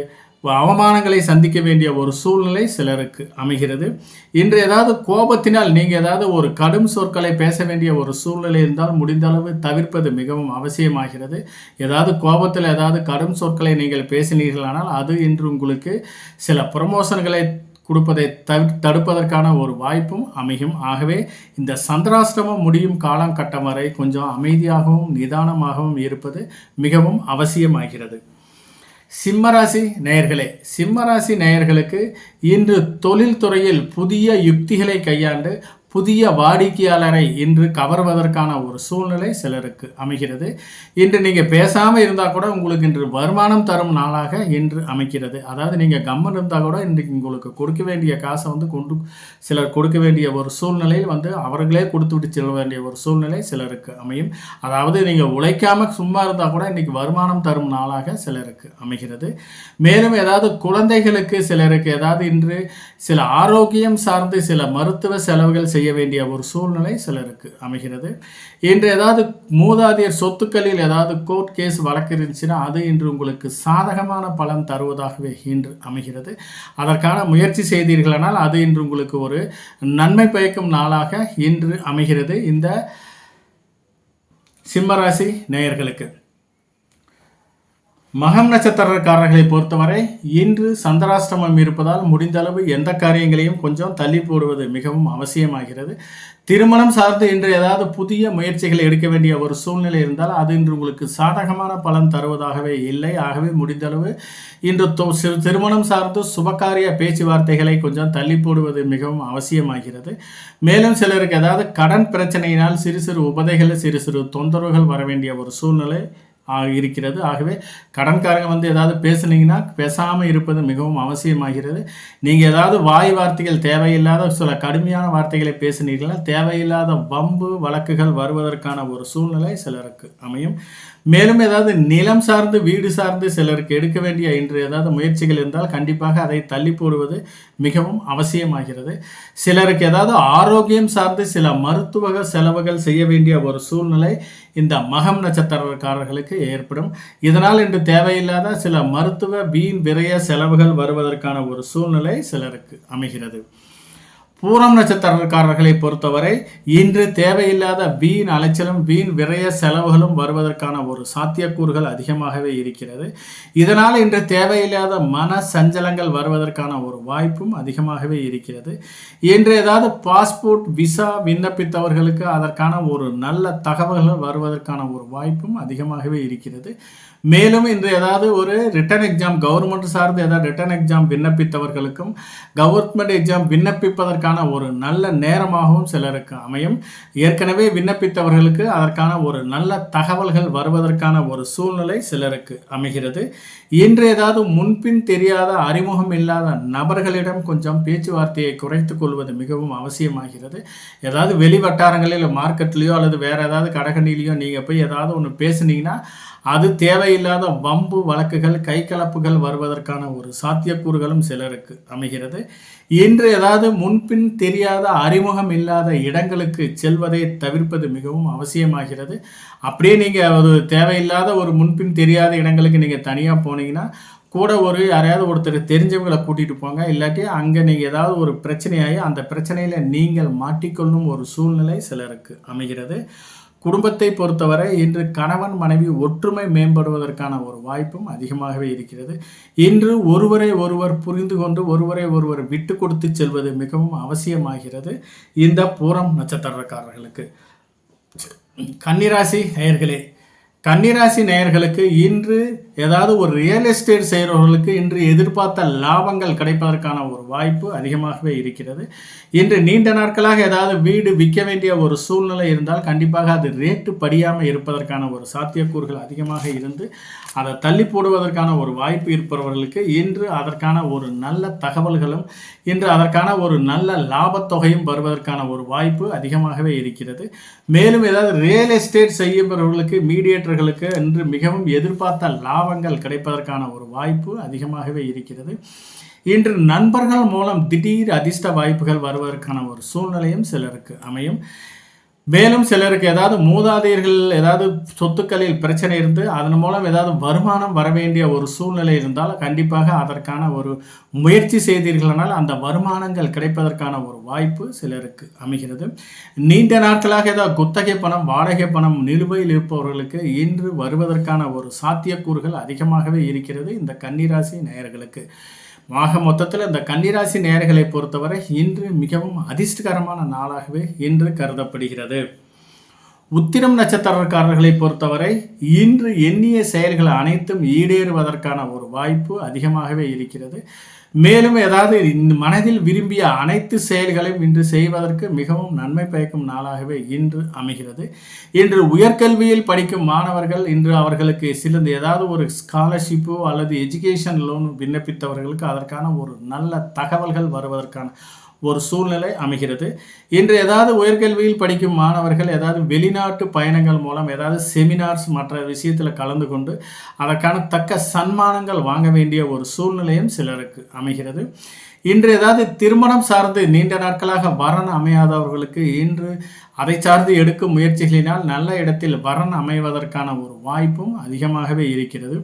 அவமானங்களை சந்திக்க வேண்டிய ஒரு சூழ்நிலை சிலருக்கு அமைகிறது. இன்று ஏதாவது கோபத்தினால் நீங்கள் ஏதாவது ஒரு கடும் சொற்களை பேச வேண்டிய ஒரு சூழ்நிலை இருந்தால் முடிந்த அளவு தவிர்ப்பது மிகவும் அவசியமாகிறது. ஏதாவது கோபத்தில் ஏதாவது கடும் சொற்களை நீங்கள் பேசினீர்களானால் அது இன்று உங்களுக்கு சில ப்ரமோஷன்களை கொடுப்பதை தடுப்பதற்கான ஒரு வாய்ப்பும் அமையும். ஆகவே இந்த சந்திராஷ்டமம் முடியும் காலம் கட்டம் வரை கொஞ்சம் அமைதியாகவும் நிதானமாகவும் இருப்பது மிகவும் அவசியமாகிறது. சிம்மராசி நேயர்களே, சிம்மராசி நேயர்களுக்கு இன்று தொழில்துறையில் புதிய யுக்திகளை கையாண்டு புதிய வாடிக்கையாளரை இன்று கவர்வதற்கான ஒரு சூழ்நிலை சிலருக்கு அமைகிறது. இன்று நீங்கள் பேசாமல் இருந்தால் கூட உங்களுக்கு இன்று வருமானம் தரும் நாளாக இன்று அமைக்கிறது. அதாவது நீங்கள் கம்மன் இருந்தால் கூட இன்றைக்கு உங்களுக்கு கொடுக்க வேண்டிய காசை சிலர் கொடுக்க வேண்டிய ஒரு சூழ்நிலையில் அவர்களே கொடுத்து விட்டு செல்ல வேண்டிய ஒரு சூழ்நிலை சிலருக்கு அமையும். அதாவது நீங்கள் உழைக்காமல் சும்மா இருந்தால் கூட இன்றைக்கி வருமானம் தரும் நாளாக சிலருக்கு அமைகிறது. மேலும் ஏதாவது குழந்தைகளுக்கு சிலருக்கு ஏதாவது இன்று சில ஆரோக்கியம் சார்ந்து சில மருத்துவ செலவுகள் செய்ய வேண்டிய ஒரு சூழ்நிலை சிலருக்கு அமைகிறது. இன்று ஏதாவது மூதாதையர் சொத்துக்களில் ஏதாவது கோர்ட் கேஸ் வழக்கு இருந்துச்சுன்னா அது இன்று உங்களுக்கு சாதகமான பலன் தருவதாகவே இன்று அமைகிறது. அதற்கான முயற்சி செய்தீர்களானால் அது இன்று உங்களுக்கு ஒரு நன்மை பயக்கும் நாளாக இன்று அமைகிறது இந்த சிம்மராசி நேயர்களுக்கு. மகம் நட்சத்திரக்காரர்களை பொறுத்தவரை இன்று சந்திராஷ்டமம் இருப்பதால் முடிந்த அளவு எந்த காரியங்களையும் கொஞ்சம் தள்ளி போடுவது மிகவும் அவசியமாகிறது. திருமணம் சார்ந்து இன்று ஏதாவது புதிய முயற்சிகளை எடுக்க வேண்டிய ஒரு சூழ்நிலை இருந்தால் அது இன்று உங்களுக்கு சாதகமான பலன் தருவதாகவே இல்லை. ஆகவே முடிந்தளவு இன்று திருமணம் சார்ந்து சுபகாரிய பேச்சுவார்த்தைகளை கொஞ்சம் தள்ளி போடுவது மிகவும் அவசியமாகிறது. மேலும் சிலருக்கு ஏதாவது கடன் பிரச்சனையினால் சிறு சிறு உபதைகள் சிறு சிறு தொந்தரவுகள் வர வேண்டிய ஒரு சூழ்நிலை இருக்கிறது. ஆகவே கடன்காரங்க ஏதாவது பேசுனீங்கன்னா பேசாமல் இருப்பது மிகவும் அவசியமாகிறது. நீங்கள் ஏதாவது வாய் வார்த்தைகள் தேவையில்லாத சில கடுமையான வார்த்தைகளை பேசுனீர்களா தேவையில்லாத வம்பு வழக்குகள் வருவதற்கான ஒரு சூழ்நிலை சிலருக்கு அமையும். மேலும் ஏதாவது நிலம் சார்ந்து வீடு சார்ந்து சிலருக்கு எடுக்க வேண்டிய இன்று ஏதாவது முயற்சிகள் இருந்தால் கண்டிப்பாக அதை தள்ளி போடுவது மிகவும் அவசியமாகிறது. சிலருக்கு ஏதாவது ஆரோக்கியம் சார்ந்து சில மருத்துவ செலவுகள் செய்ய வேண்டிய ஒரு சூழ்நிலை இந்த மகம் நட்சத்திரக்காரர்களுக்கு ஏற்படும். இதனால் இன்று தேவையில்லாத சில மருத்துவ வீண் விரய செலவுகள் வருவதற்கான ஒரு சூழ்நிலை சிலருக்கு அமைகிறது. பூரம் நட்சத்திரக்காரர்களை பொறுத்தவரை இன்று தேவையில்லாத வீண் அலைச்சலும் வீண் விரய செலவுகளும் வருவதற்கான ஒரு சாத்தியக்கூறுகள் அதிகமாகவே இருக்கிறது. இதனால் இன்று தேவையில்லாத மன சஞ்சலங்கள் வருவதற்கான ஒரு வாய்ப்பும் அதிகமாகவே இருக்கிறது. இன்று ஏதாவது பாஸ்போர்ட் விசா விண்ணப்பித்தவர்களுக்கு அதற்கான ஒரு நல்ல தகவல்கள் வருவதற்கான ஒரு வாய்ப்பும் அதிகமாகவே இருக்கிறது. மேலும் இன்று ஏதாவது ஒரு ரிட்டன் எக்ஸாம் கவர்மெண்ட் சார்ந்து ஏதாவது ரிட்டன் எக்ஸாம் விண்ணப்பித்தவர்களுக்கும் கவர்மெண்ட் எக்ஸாம் விண்ணப்பிப்பதற்கான ஒரு நல்ல நேரமாகவும் சிலருக்கு அமையும். ஏற்கனவே விண்ணப்பித்தவர்களுக்கு அதற்கான ஒரு நல்ல தகவல்கள் வருவதற்கான ஒரு சூழ்நிலை சிலருக்கு அமைகிறது. இன்று ஏதாவது முன்பின் தெரியாத அறிமுகம் இல்லாத நபர்களிடம் கொஞ்சம் பேச்சுவார்த்தையை குறைத்துக் கொள்வது மிகவும் அவசியமாகிறது. ஏதாவது வெளி வட்டாரங்களில் மார்க்கெட்லேயோ அல்லது வேறு ஏதாவது கடைகண்ணிலையோ நீங்கள் போய் ஏதாவது ஒன்று பேசுனீங்கன்னா அது தேவையில்லாத வம்பு வழக்குகள் கைகலப்புகள் வருவதற்கான ஒரு சாத்தியக்கூறுகளும் சிலருக்கு அமைகிறது. இன்று ஏதாவது முன்பின் தெரியாத அறிமுகம் இல்லாத இடங்களுக்கு செல்வதை தவிர்ப்பது மிகவும் அவசியமாகிறது. அப்படியே நீங்கள் ஒரு தேவையில்லாத ஒரு முன்பின் தெரியாத இடங்களுக்கு நீங்கள் தனியாக போனீங்கன்னா கூட ஒரு யாரையாவது ஒருத்தர் தெரிஞ்சவங்களை கூட்டிகிட்டு போங்க. இல்லாட்டி அங்கே நீங்கள் ஏதாவது ஒரு பிரச்சனையாகி அந்த பிரச்சனையில் நீங்கள் மாட்டிக்கொள்ளும் ஒரு சூழ்நிலை சிலருக்கு அமைகிறது. குடும்பத்தை பொறுத்தவரை இன்று கணவன் மனைவி ஒற்றுமை மேம்படுவதற்கான ஒரு வாய்ப்பும் அதிகமாகவே இருக்கிறது. இன்று ஒருவரை ஒருவர் புரிந்து கொண்டு ஒருவரை ஒருவர் விட்டு கொடுத்து செல்வது மிகவும் அவசியமாகிறது இந்த பூரம் நட்சத்திரக்காரர்களுக்கு. கன்னிராசி நேயர்களே, கன்னிராசி நேயர்களுக்கு இன்று ஏதாவது ஒரு ரியல் எஸ்டேட் செய்கிறவர்களுக்கு இன்று எதிர்பார்த்த லாபங்கள் கிடைப்பதற்கான ஒரு வாய்ப்பு அதிகமாகவே இருக்கிறது. இன்று நீண்ட நாட்களாக ஏதாவது வீடு விற்க வேண்டிய ஒரு சூழ்நிலை இருந்தால் கண்டிப்பாக அது ரேட்டு படியாமல் இருப்பதற்கான ஒரு சாத்தியக்கூறுகள் அதிகமாக இருந்து அதை தள்ளி போடுவதற்கான ஒரு வாய்ப்பு இருப்பவர்களுக்கு இன்று அதற்கான ஒரு நல்ல தகவல்களும் இன்று அதற்கான ஒரு நல்ல லாபத்தொகையும் வருவதற்கான ஒரு வாய்ப்பு அதிகமாகவே இருக்கிறது. மேலும் ஏதாவது ரியல் எஸ்டேட் செய்யப்படுறவர்களுக்கு மீடியேட்டர்களுக்கு இன்று மிகவும் எதிர்பார்த்த லாபங்கள் கிடைப்பதற்கான ஒரு வாய்ப்பு அதிகமாகவே இருக்கிறது. இன்று நண்பர்கள் மூலம் திடீர் அதிர்ஷ்ட வாய்ப்புகள் வருவதற்கான ஒரு சூழ்நிலையும் சிலருக்கு அமையும். மேலும் சிலருக்கு ஏதாவது மூதாதையர்கள் ஏதாவது சொத்துக்களில் பிரச்சனை இருந்து அதன் மூலம் ஏதாவது வருமானம் வர வேண்டிய ஒரு சூழ்நிலை இருந்தால் கண்டிப்பாக அதற்கான ஒரு முயற்சி செய்தீர்களானால் அந்த வருமானங்கள் கிடைப்பதற்கான ஒரு வாய்ப்பு சிலருக்கு அமைகிறது. நீண்ட நாட்களாக ஏதாவது குத்தகை பணம் வாடகை பணம் நிலுவையில் இருப்பவர்களுக்கு இன்று வருவதற்கான ஒரு சாத்தியக்கூறுகள் அதிகமாகவே இருக்கிறது இந்த கன்னிராசி நேயர்களுக்கு. மொத்தத்தில் இந்த கன்னிராசி நேயர்களை பொறுத்தவரை இன்று மிகவும் அதிர்ஷ்டகரமான நாளாகவே இன்று கருதப்படுகிறது. உத்திரம் நட்சத்திரக்காரர்களை பொறுத்தவரை இன்று எண்ணிய செயல்கள் அனைத்தும் ஈடேறுவதற்கான ஒரு வாய்ப்பு அதிகமாகவே இருக்கிறது. மேலும் ஏதாவது மனதில் விரும்பிய அனைத்து செயல்களையும் இன்று செய்வதற்கு மிகவும் நன்மை பயக்கும் நாளாகவே இன்று அமைகிறது. இன்று உயர்கல்வியில் படிக்கும் மாணவர்கள் இன்று அவர்களுக்கு சில ஏதாவது ஒரு ஸ்காலர்ஷிப்போ அல்லது எஜுகேஷன் லோன் விண்ணப்பித்தவர்களுக்கு அதற்கான ஒரு நல்ல தகவல்கள் வருவதற்கான ஒரு சூழ்நிலை அமைகிறது. இன்று ஏதாவது உயர்கல்வியில் படிக்கும் மாணவர்கள் ஏதாவது வெளிநாட்டு பயணங்கள் மூலம் ஏதாவது செமினார்ஸ் மற்ற விஷயத்தில் கலந்து கொண்டு அதற்கான தக்க சன்மானங்கள் வாங்க வேண்டிய ஒரு சூழ்நிலையும் சிலருக்கு அமைகிறது. இன்று ஏதாவது திருமணம் சார்ந்து நீண்ட நாட்களாக வரன் அமையாதவர்களுக்கு இன்று அதை சார்ந்து எடுக்கும் முயற்சிகளினால் நல்ல இடத்தில் வரன் அமைவதற்கான ஒரு வாய்ப்பும் அதிகமாகவே இருக்கிறது.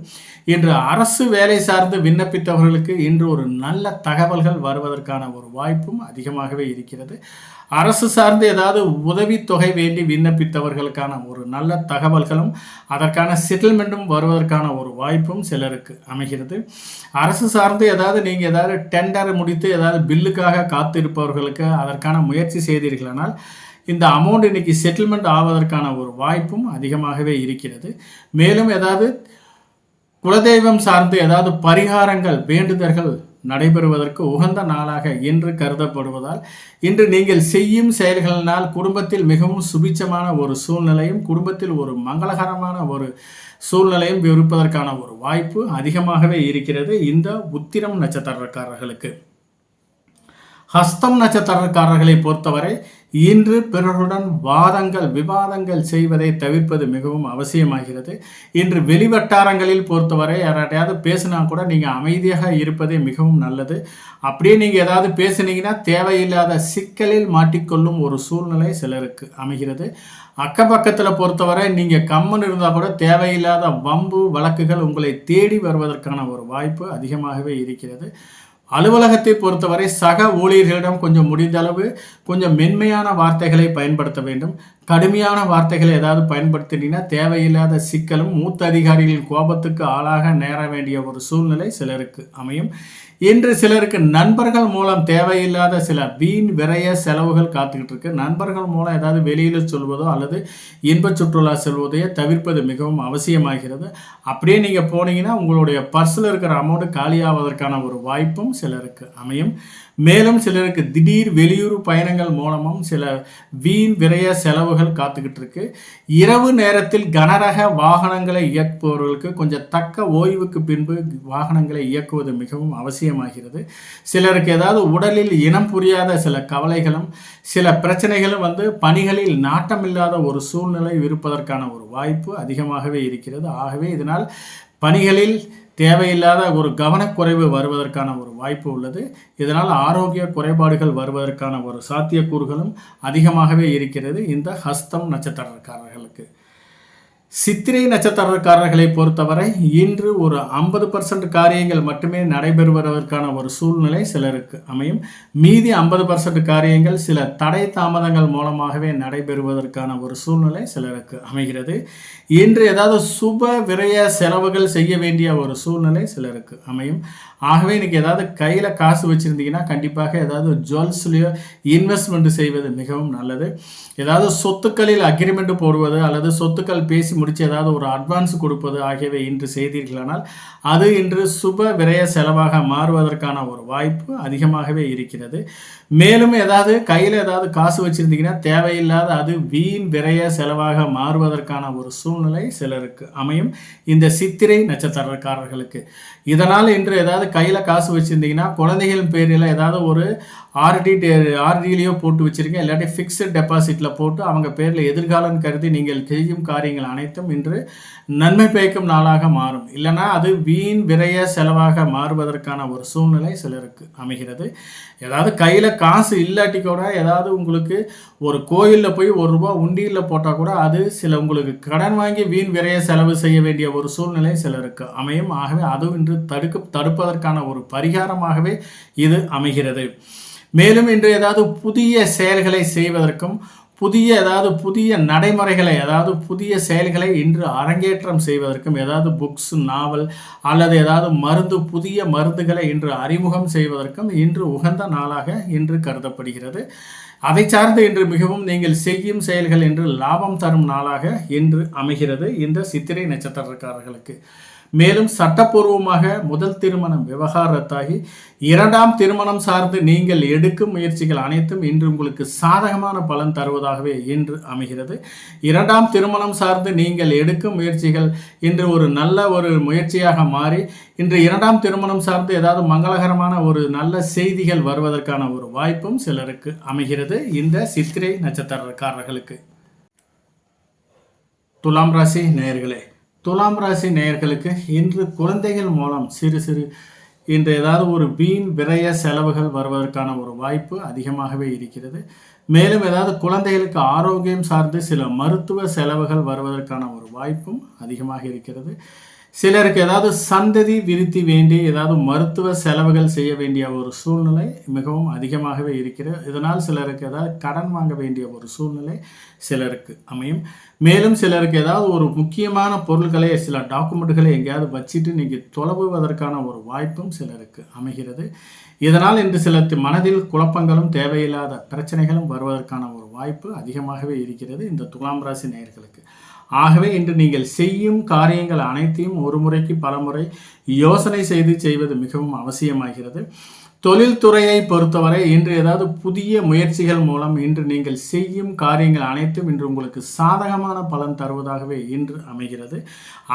இன்று அரசு வேலை சார்ந்து விண்ணப்பித்தவர்களுக்கு இன்று ஒரு நல்ல தகவல்கள் வருவதற்கான ஒரு வாய்ப்பும் அதிகமாகவே இருக்கிறது. அரசு சார்ந்து ஏதாவது உதவித்தொகை வேண்டி விண்ணப்பித்தவர்களுக்கான ஒரு நல்ல தகவல்களும் அதற்கான செட்டில்மெண்ட்டும் வருவதற்கான ஒரு வாய்ப்பும் சிலருக்கு அமைகிறது. அரசு சார்ந்து ஏதாவது நீங்கள் ஏதாவது டெண்டர் முடித்து ஏதாவது பில்லுக்காக காத்திருப்பவர்களுக்கு அதற்கான முயற்சி செய்தீர்களானால் இந்த அமௌண்ட் இன்னைக்கு செட்டில்மெண்ட் ஆவதற்கான ஒரு வாய்ப்பும் அதிகமாகவே இருக்கிறது. மேலும் ஏதாவது குலதெய்வம் சார்ந்து ஏதாவது பரிகாரங்கள் வேண்டுதல்கள் நடைபெறுவதற்கு உகந்த நாளாக இன்று கருதப்படுவதால் இன்று நீங்கள் செய்யும் செயல்களினால் குடும்பத்தில் மிகவும் சுபிட்சமான ஒரு சூழ்நிலையும் குடும்பத்தில் ஒரு மங்களகரமான ஒரு சூழ்நிலையும் இருப்பதற்கான ஒரு வாய்ப்பு அதிகமாகவே இருக்கிறது இந்த உத்திரம் நட்சத்திரக்காரர்களுக்கு. ஹஸ்தம் நட்சத்திரக்காரர்களை பொறுத்தவரை இன்று பிறருடன் விவாதங்கள் செய்வதை தவிர்ப்பது மிகவும் அவசியமாகிறது. இன்று வெளிவட்டாரங்களில் பொறுத்தவரை யாராட்டையாவது பேசினா கூட நீங்கள் அமைதியாக இருப்பதே மிகவும் நல்லது. அப்படியே நீங்கள் ஏதாவது பேசுனீங்கன்னா தேவையில்லாத சிக்கலில் மாட்டிக்கொள்ளும் ஒரு சூழ்நிலை சிலருக்கு அமைகிறது. அக்கப்பக்கத்தில் பொறுத்தவரை நீங்கள் கம்மன் இருந்தால் கூட தேவையில்லாத வம்பு வழக்குகள் உங்களை தேடி வருவதற்கான ஒரு வாய்ப்பு அதிகமாகவே இருக்கிறது. அலுவலகத்தை பொறுத்தவரை சக ஊழியர்களிடம் கொஞ்சம் முடிந்தளவு கொஞ்சம் மென்மையான வார்த்தைகளை பயன்படுத்த வேண்டும். கடுமையான வார்த்தைகளை ஏதாவது பயன்படுத்தினீங்கன்னா தேவையில்லாத சிக்கலும் மூத்த அதிகாரிகளின் கோபத்துக்கு ஆளாக நேர வேண்டிய ஒரு சூழ்நிலை சிலருக்கு அமையும். இன்று சிலருக்கு நண்பர்கள் மூலம் தேவையில்லாத சில வீண் விரைய செலவுகள் காத்துக்கிட்டு இருக்கு. நண்பர்கள் மூலம் ஏதாவது வெளியில் சொல்வதோ அல்லது இன்ப சுற்றுலா செல்வதையோ தவிர்ப்பது மிகவும் அவசியமாகிறது. அப்படியே நீங்கள் போனீங்கன்னா உங்களுடைய பர்ஸில் இருக்கிற அமௌண்ட் காலியாவதற்கான ஒரு வாய்ப்பும் சிலருக்கு அமையும். மேலும் சிலருக்கு திடீர் வெளியூர் பயணங்கள் மூலமும் சில வீண் விரைய செலவுகள் காத்துக்கிட்டு இருக்கு. இரவு நேரத்தில் கனரக வாகனங்களை இயக்குபவர்களுக்கு கொஞ்சம் தக்க ஓய்வுக்கு பின்பு வாகனங்களை இயக்குவது மிகவும் அவசியமாகிறது. சிலருக்கு ஏதாவது உடலில் இனம் புரியாத சில கவலைகளும் சில பிரச்சனைகளும் பணிகளில் நாட்டமில்லாத ஒரு சூழ்நிலை இருப்பதற்கான ஒரு வாய்ப்பு அதிகமாகவே இருக்கிறது. ஆகவே இதனால் பணிகளில் தேவையில்லாத ஒரு கவனக்குறைவு வருவதற்கான ஒரு வாய்ப்பு உள்ளது. இதனால் ஆரோக்கிய குறைபாடுகள் வருவதற்கான ஒரு சாத்தியக்கூறுகளும் அதிகமாகவே இருக்கிறது இந்த ஹஸ்தம் நட்சத்திரக்காரர்களுக்கு. சித்திரை நட்சத்திரக்காரர்களை பொறுத்தவரை இன்று ஒரு 50% காரியங்கள் மட்டுமே நடைபெறுவதற்கான ஒரு சூழ்நிலை சிலருக்கு அமையும். மீதி 50% காரியங்கள் சில தடை தாமதங்கள் மூலமாகவே நடைபெறுவதற்கான ஒரு சூழ்நிலை சிலருக்கு அமைகிறது. இன்று ஏதாவது சுப விரய செலவுகள் செய்ய வேண்டிய ஒரு சூழ்நிலை சிலருக்கு அமையும். ஆகவே இன்றைக்கி ஏதாவது கையில் காசு வச்சுருந்தீங்கன்னா கண்டிப்பாக ஏதாவது ஜுவல்ஸ்லேயோ இன்வெஸ்ட்மெண்ட் செய்வது மிகவும் நல்லது. ஏதாவது சொத்துக்களில் அக்ரிமெண்ட் போடுவது அல்லது சொத்துக்கள் பேசி முடித்து ஏதாவது ஒரு அட்வான்ஸ் கொடுப்பது ஆகியவை இன்று செய்தீர்களானால் அது இன்று சுப விரய செலவாக மாறுவதற்கான ஒரு வாய்ப்பு அதிகமாகவே இருக்கிறது. மேலும் ஏதாவது கையில் ஏதாவது காசு வச்சுருந்தீங்கன்னா தேவையில்லாத அது வீண் விரய செலவாக மாறுவதற்கான ஒரு சூழ்நிலை சிலருக்கு அமையும் இந்த சித்திரை நட்சத்திரக்காரர்களுக்கு. இதனால் இன்று ஏதாவது கையில் காசு வச்சுருந்தீங்கன்னா குழந்தைகள் பேரில் ஏதாவது ஒரு ஆர்டிலேயோ போட்டு வச்சுருங்க, இல்லாட்டி ஃபிக்ஸட் டெபாசிட்டில் போட்டு அவங்க பேரில் எதிர்காலம் கருதி நீங்கள் செய்யும் காரியங்கள் அனைத்தும் இன்று நன்மை பயக்கும் நாளாக மாறும். இல்லைனா அது வீண் விரைய செலவாக மாறுவதற்கான ஒரு சூழ்நிலை சிலருக்கு அமைகிறது. ஏதாவது கையில் காசு இல்லாட்டி கூட ஏதாவது உங்களுக்கு ஒரு கோயிலில் போய் ₹1 உண்டியில் போட்டால் கூட அது சில உங்களுக்கு கடன் வாங்கி வீண் விரைய செலவு செய்ய வேண்டிய ஒரு சூழ்நிலை சிலருக்கு அமையும். ஆகவே அதுவும் இன்று தடுப்பதற்கான ஒரு பரிகாரமாகவே இது அமைகிறது. மேலும் இன்று ஏதாவது புதிய செயல்களை செய்வதற்கும் புதிய நடைமுறைகளை அதாவது புதிய செயல்களை இன்று அரங்கேற்றம் செய்வதற்கும் ஏதாவது புக்ஸ் நாவல் அல்லது ஏதாவது புதிய மருந்துகளை இன்று அறிமுகம் செய்வதற்கும் இன்று உகந்த நாளாக இன்று கருதப்படுகிறது. அதை சார்ந்து இன்று மிகவும் நீங்கள் செய்யும் செயல்கள் இன்று லாபம் தரும் நாளாக இன்று அமைகிறது இந்த சித்திரை நட்சத்திரக்காரர்களுக்கு. மேலும் சட்டப்பூர்வமாக முதல் திருமணம் விவகாரத்தாகி 2ஆம் திருமணம் சார்ந்து நீங்கள் எடுக்கும் முயற்சிகள் அனைத்தும் இன்று உங்களுக்கு சாதகமான பலன் தருவதாகவே இன்று அமைகிறது. 2ஆம் திருமணம் சார்ந்து நீங்கள் எடுக்கும் முயற்சிகள் இன்று ஒரு நல்ல ஒரு முயற்சியாக மாறி இன்று 2ஆம் திருமணம் சார்ந்து ஏதாவது மங்களகரமான ஒரு நல்ல செய்திகள் வருவதற்கான ஒரு வாய்ப்பும் சிலருக்கு அமைகிறது இந்த சித்திரை நட்சத்திரக்காரர்களுக்கு. துலாம் ராசி நேயர்களே, துலாம் ராசி நேயர்களுக்கு இன்று குழந்தைகள் மூலம் சிறு இன்று ஏதாவது ஒரு வீண் விரய செலவுகள் வருவதற்கான ஒரு வாய்ப்பு அதிகமாகவே இருக்கிறது. மேலும் ஏதாவது குழந்தைகளுக்கு ஆரோக்கியம் சார்ந்து சில மருத்துவ செலவுகள் வருவதற்கான ஒரு வாய்ப்பும் அதிகமாக இருக்கிறது. சிலருக்கு ஏதாவது சந்ததி விருத்தி வேண்டி ஏதாவது மருத்துவ செலவுகள் செய்ய வேண்டிய ஒரு சூழ்நிலை மிகவும் அதிகமாகவே இருக்கிறது. இதனால் சிலருக்கு ஏதாவது கடன் வாங்க வேண்டிய ஒரு சூழ்நிலை சிலருக்கு அமையும். மேலும் சிலருக்கு ஏதாவது ஒரு முக்கியமான பொருட்களை சில டாக்குமெண்ட்டுகளை எங்கேயாவது வச்சுட்டு நீங்கள் தொலைவுவதற்கான ஒரு வாய்ப்பும் சிலருக்கு அமைகிறது. இதனால் இன்று சில மனதில் குழப்பங்களும் தேவையில்லாத பிரச்சனைகளும் வருவதற்கான ஒரு வாய்ப்பு அதிகமாகவே இருக்கிறது இந்த துலாம் ராசி நேயர்களுக்கு. ஆகவே இன்று நீங்கள் செய்யும் காரியங்கள் அனைத்தையும் ஒரு முறைக்கு பல முறை யோசனை செய்வது மிகவும் அவசியமாகிறது. தொழில்துறையை பொறுத்தவரை இன்று ஏதாவது புதிய முயற்சிகள் மூலம் இன்று நீங்கள் செய்யும் காரியங்கள் அனைத்தும் இன்று உங்களுக்கு சாதகமான பலன் தருவதாகவே இன்று அமைகிறது.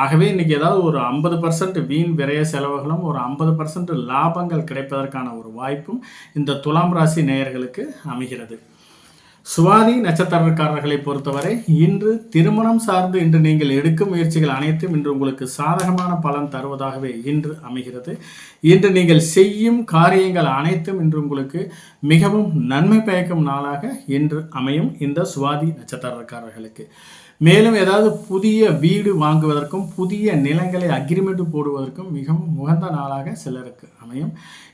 ஆகவே இன்றைக்கி ஏதாவது ஒரு 50% வீண் விரய செலவுகளும் ஒரு 50% லாபங்கள் கிடைப்பதற்கான ஒரு வாய்ப்பும் இந்த துலாம் ராசி நேயர்களுக்கு அமைகிறது. சுவாதி நட்சத்திரக்காரர்களை பொறுத்தவரை இன்று திருமணம் சார்ந்து இன்று நீங்கள் எடுக்கும் முயற்சிகள் அனைத்தும் இன்று உங்களுக்கு சாதகமான பலன் தருவதாகவே இன்று அமைகிறது. இன்று நீங்கள் செய்யும் காரியங்கள் அனைத்தும் இன்று உங்களுக்கு மிகவும் நன்மை பயக்கும் நாளாக இன்று அமையும் இந்த சுவாதி நட்சத்திரக்காரர்களுக்கு. மேலும் ஏதாவது புதிய வீடு வாங்குவதற்கும் புதிய நிலங்களை அக்ரிமெண்ட் போடுவதற்கும் மிகவும் உகந்த நாளாக சிலருக்கு அமையும்.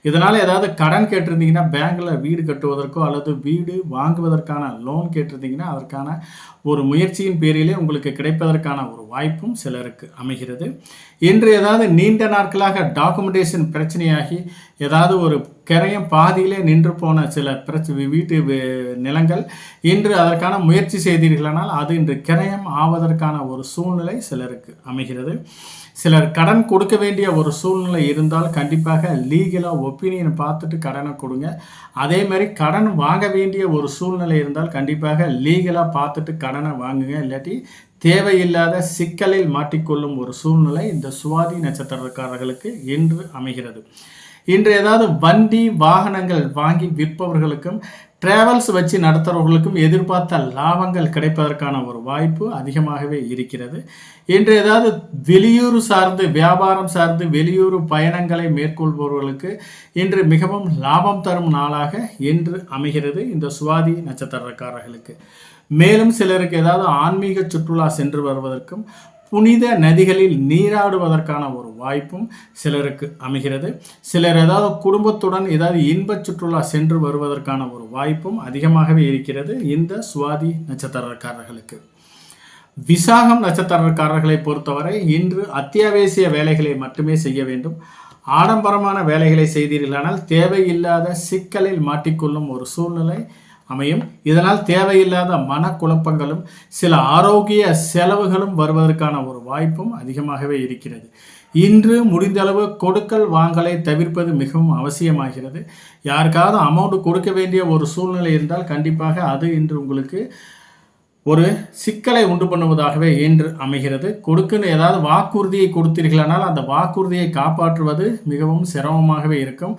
இதனால் ஏதாவது கடன் கேட்டிருந்தீங்கன்னா பேங்க்கில் வீடு கட்டுவதற்கோ அல்லது வீடு வாங்குவதற்கான லோன் கேட்டிருந்தீங்கன்னா அதற்கான ஒரு முயற்சியின் பேரிலே உங்களுக்கு கிடைப்பதற்கான ஒரு வாய்ப்பும் சிலருக்கு அமைகிறது. இன்று ஏதாவது நீண்ட நாட்களாக டாக்குமெண்டேஷன் பிரச்சனையாகி ஏதாவது ஒரு கிரயம் பாதியிலே நின்று போன சில வீட்டு நிலங்கள் இன்று அதற்கான முயற்சி செய்தீர்களானால் அது இன்று கிரயம் ஆவதற்கான ஒரு சூழ்நிலை சிலருக்கு அமைகிறது. சிலர் கடன் கொடுக்க வேண்டிய ஒரு சூழ்நிலை இருந்தால் கண்டிப்பாக லீகலாக ஒப்பீனியன் பார்த்துட்டு கடனை கொடுங்க. அதே மாதிரி கடன் வாங்க வேண்டிய ஒரு சூழ்நிலை இருந்தால் கண்டிப்பாக லீகலாக பார்த்துட்டு கடனை வாங்குங்க. இல்லாட்டி தேவையில்லாத சிக்கலில் மாட்டிக்கொள்ளும் ஒரு சூழ்நிலை இந்த சுவாதி நட்சத்திரக்காரர்களுக்கு இன்று அமைகிறது. இன்று ஏதாவது வண்டி வாகனங்கள் வாங்கி விற்பவர்களுக்கும் டிராவல்ஸ் வச்சு நடத்துகிறவர்களுக்கும் எதிர்பார்த்த லாபங்கள் கிடைப்பதற்கான ஒரு வாய்ப்பு அதிகமாகவே இருக்கிறது. இன்று ஏதாவது வெளியூர் சார்ந்து வியாபாரம் சார்ந்து வெளியூர் பயணங்களை மேற்கொள்பவர்களுக்கு இன்று மிகவும் லாபம் தரும் நாளாக இன்று அமைகிறது இந்த சுவாதி நட்சத்திரக்காரர்களுக்கு. மேலும் சிலருக்கு ஏதாவது ஆன்மீக சுற்றுலா சென்று வருவதற்கும் புனித நதிகளில் நீராடுவதற்கான ஒரு வாய்ப்பும் சிலருக்கு அமைகிறது. சிலர் ஏதாவது குடும்பத்துடன் ஏதாவது இன்ப சுற்றுலா சென்று வருவதற்கான ஒரு வாய்ப்பும் அதிகமாகவே இருக்கிறது இந்த சுவாதி நட்சத்திரக்காரர்களுக்கு. விசாகம் நட்சத்திரக்காரர்களை பொறுத்தவரை இன்று அத்தியாவசிய வேலைகளை மட்டுமே செய்ய வேண்டும். ஆடம்பரமான வேலைகளை செய்தீர்களானால் தேவையில்லாத சிக்கலில் மாட்டிக்கொள்ளும் ஒரு சூழ்நிலை அமையும். இதனால் தேவையில்லாத மனக்குழப்பங்களும் சில ஆரோக்கிய செலவுகளும் வருவதற்கான ஒரு வாய்ப்பும் அதிகமாகவே இருக்கிறது. இன்று முடிந்தளவு கொடுக்கல் வாங்கலை தவிர்ப்பது மிகவும் அவசியமாகிறது. யாருக்காவது அமௌண்ட் கொடுக்க வேண்டிய ஒரு சூழ்நிலை இருந்தால் கண்டிப்பாக அது இன்று உங்களுக்கு ஒரு சிக்கலை உண்டு பண்ணுவதாகவே இன்று அமைகிறது. கொடுக்குன்னு ஏதாவது வாக்குறுதியை கொடுத்தீர்களானால் அந்த வாக்குறுதியை காப்பாற்றுவது மிகவும் சிரமமாகவே இருக்கும்.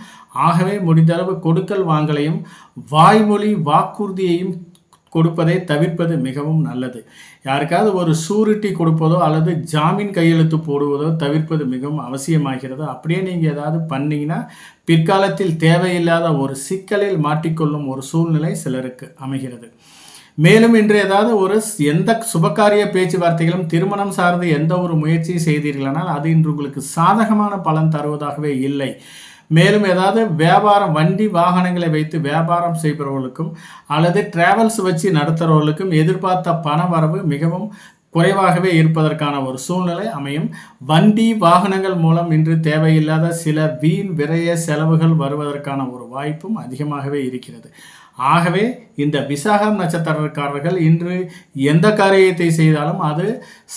ஆகவே முடிந்தளவு கொடுக்கல் வாங்கலையும் வாய்மொழி வாக்குறுதியையும் கொடுப்பதை தவிர்ப்பது மிகவும் நல்லது. யாருக்காவது ஒரு சூரிட்டி கொடுப்பதோ அல்லது ஜாமீன் கையெழுத்து போடுவதோ தவிர்ப்பது மிகவும் அவசியமாகிறது. அப்படியே நீங்கள் ஏதாவது பண்ணிங்கன்னா பிற்காலத்தில் தேவையில்லாத ஒரு சிக்கலில் மாட்டிக்கொள்ளும் ஒரு சூழ்நிலை சிலருக்கு அமைகிறது. மேலும் இன்று ஏதாவது ஒரு எந்த சுபகாரிய பேச்சுவார்த்தைகளும் திருமணம் சார்ந்து எந்த ஒரு முயற்சியை செய்தீர்களானால் அது இன்று உங்களுக்கு சாதகமான பலன் தருவதாகவே இல்லை. மேலும் ஏதாவது வியாபாரம் வண்டி வாகனங்களை வைத்து வியாபாரம் செய்பவர்களுக்கும் அல்லது டிராவல்ஸ் வச்சு நடத்துகிறவர்களுக்கும் எதிர்பார்த்த பண வரவு மிகவும் குறைவாகவே இருப்பதற்கான ஒரு சூழ்நிலை அமையும். வண்டி வாகனங்கள் மூலம் இன்று தேவையில்லாத சில வீண் விரய செலவுகள் வருவதற்கான ஒரு வாய்ப்பும் அதிகமாகவே இருக்கிறது. ஆகவே இந்த விசாகம் நட்சத்திரக்காரர்கள் இன்று எந்த காரியத்தை செய்தாலும் அது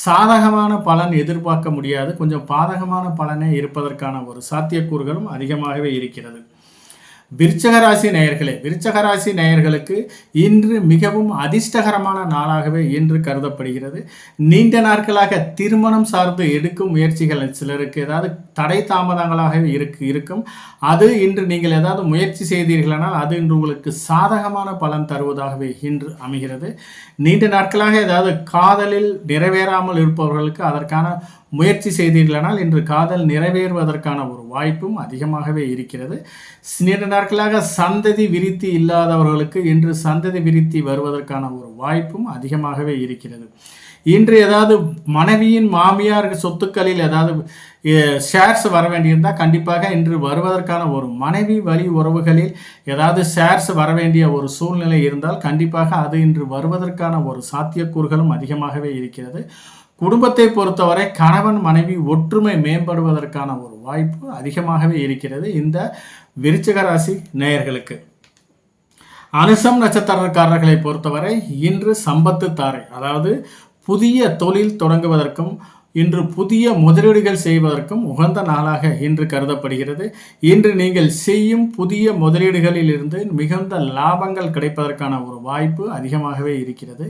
சாதகமான பலன் எதிர்பார்க்க முடியாது. கொஞ்சம் பாதகமான பலனே இருப்பதற்கான ஒரு சாத்தியக்கூறுகளும் அதிகமாகவே இருக்கிறது. விருச்சகராசி நேயர்களே, விருச்சகராசி நேயர்களுக்கு இன்று மிகவும் அதிர்ஷ்டகரமான நாளாகவே இன்று கருதப்படுகிறது. நீண்ட நாட்களாக திருமணம் சார்ந்து எடுக்கும் முயற்சிகள் சிலருக்கு ஏதாவது தடை தாமதங்களாக இருக்கும். அது இன்று நீங்கள் ஏதாவது முயற்சி செய்தீர்களானால் அது இன்று உங்களுக்கு சாதகமான பலன் தருவதாகவே இன்று அமைகிறது. நீண்ட நாட்களாக ஏதாவது காதலில் நிறைவேறாமல் இருப்பவர்களுக்கு அதற்கான முயற்சி செய்தீர்களானால் இன்று காதல் நிறைவேறுவதற்கான ஒரு வாய்ப்பும் அதிகமாகவே இருக்கிறது. நீண்ட நாட்களாக சந்ததி விருத்தி இல்லாதவர்களுக்கு இன்று சந்ததி விருத்தி வருவதற்கான ஒரு வாய்ப்பும் அதிகமாகவே இருக்கிறது. இன்று ஏதாவது மனைவியின் மாமியார் சொத்துக்களில் ஏதாவது ஷேர்ஸ் வர வேண்டியிருந்தால் கண்டிப்பாக இன்று வருவதற்கான ஒரு மனைவி வழி உறவுகளில் ஏதாவது ஷேர்ஸ் வர வேண்டிய ஒரு சூழ்நிலை இருந்தால் கண்டிப்பாக அது இன்று வருவதற்கான ஒரு சாத்தியக்கூறுகளும் அதிகமாகவே இருக்கிறது. குடும்பத்தை பொறுத்தவரை கணவன் மனைவி ஒற்றுமை மேம்படுவதற்கான ஒரு வாய்ப்பு அதிகமாகவே இருக்கிறது இந்த விருச்சிக ராசி நேயர்களுக்கு. அனுசம் நட்சத்திரக்காரர்களை பொறுத்தவரை இன்று சம்பத்து தாரை, அதாவது புதிய தொழில் தொடங்குவதற்கும் இன்று புதிய முதலீடுகள் செய்வதற்கும் உகந்த நாளாக இன்று கருதப்படுகிறது. இன்று நீங்கள் செய்யும் புதிய முதலீடுகளில் இருந்து மிகுந்த லாபங்கள் கிடைப்பதற்கான ஒரு வாய்ப்பு அதிகமாகவே இருக்கிறது.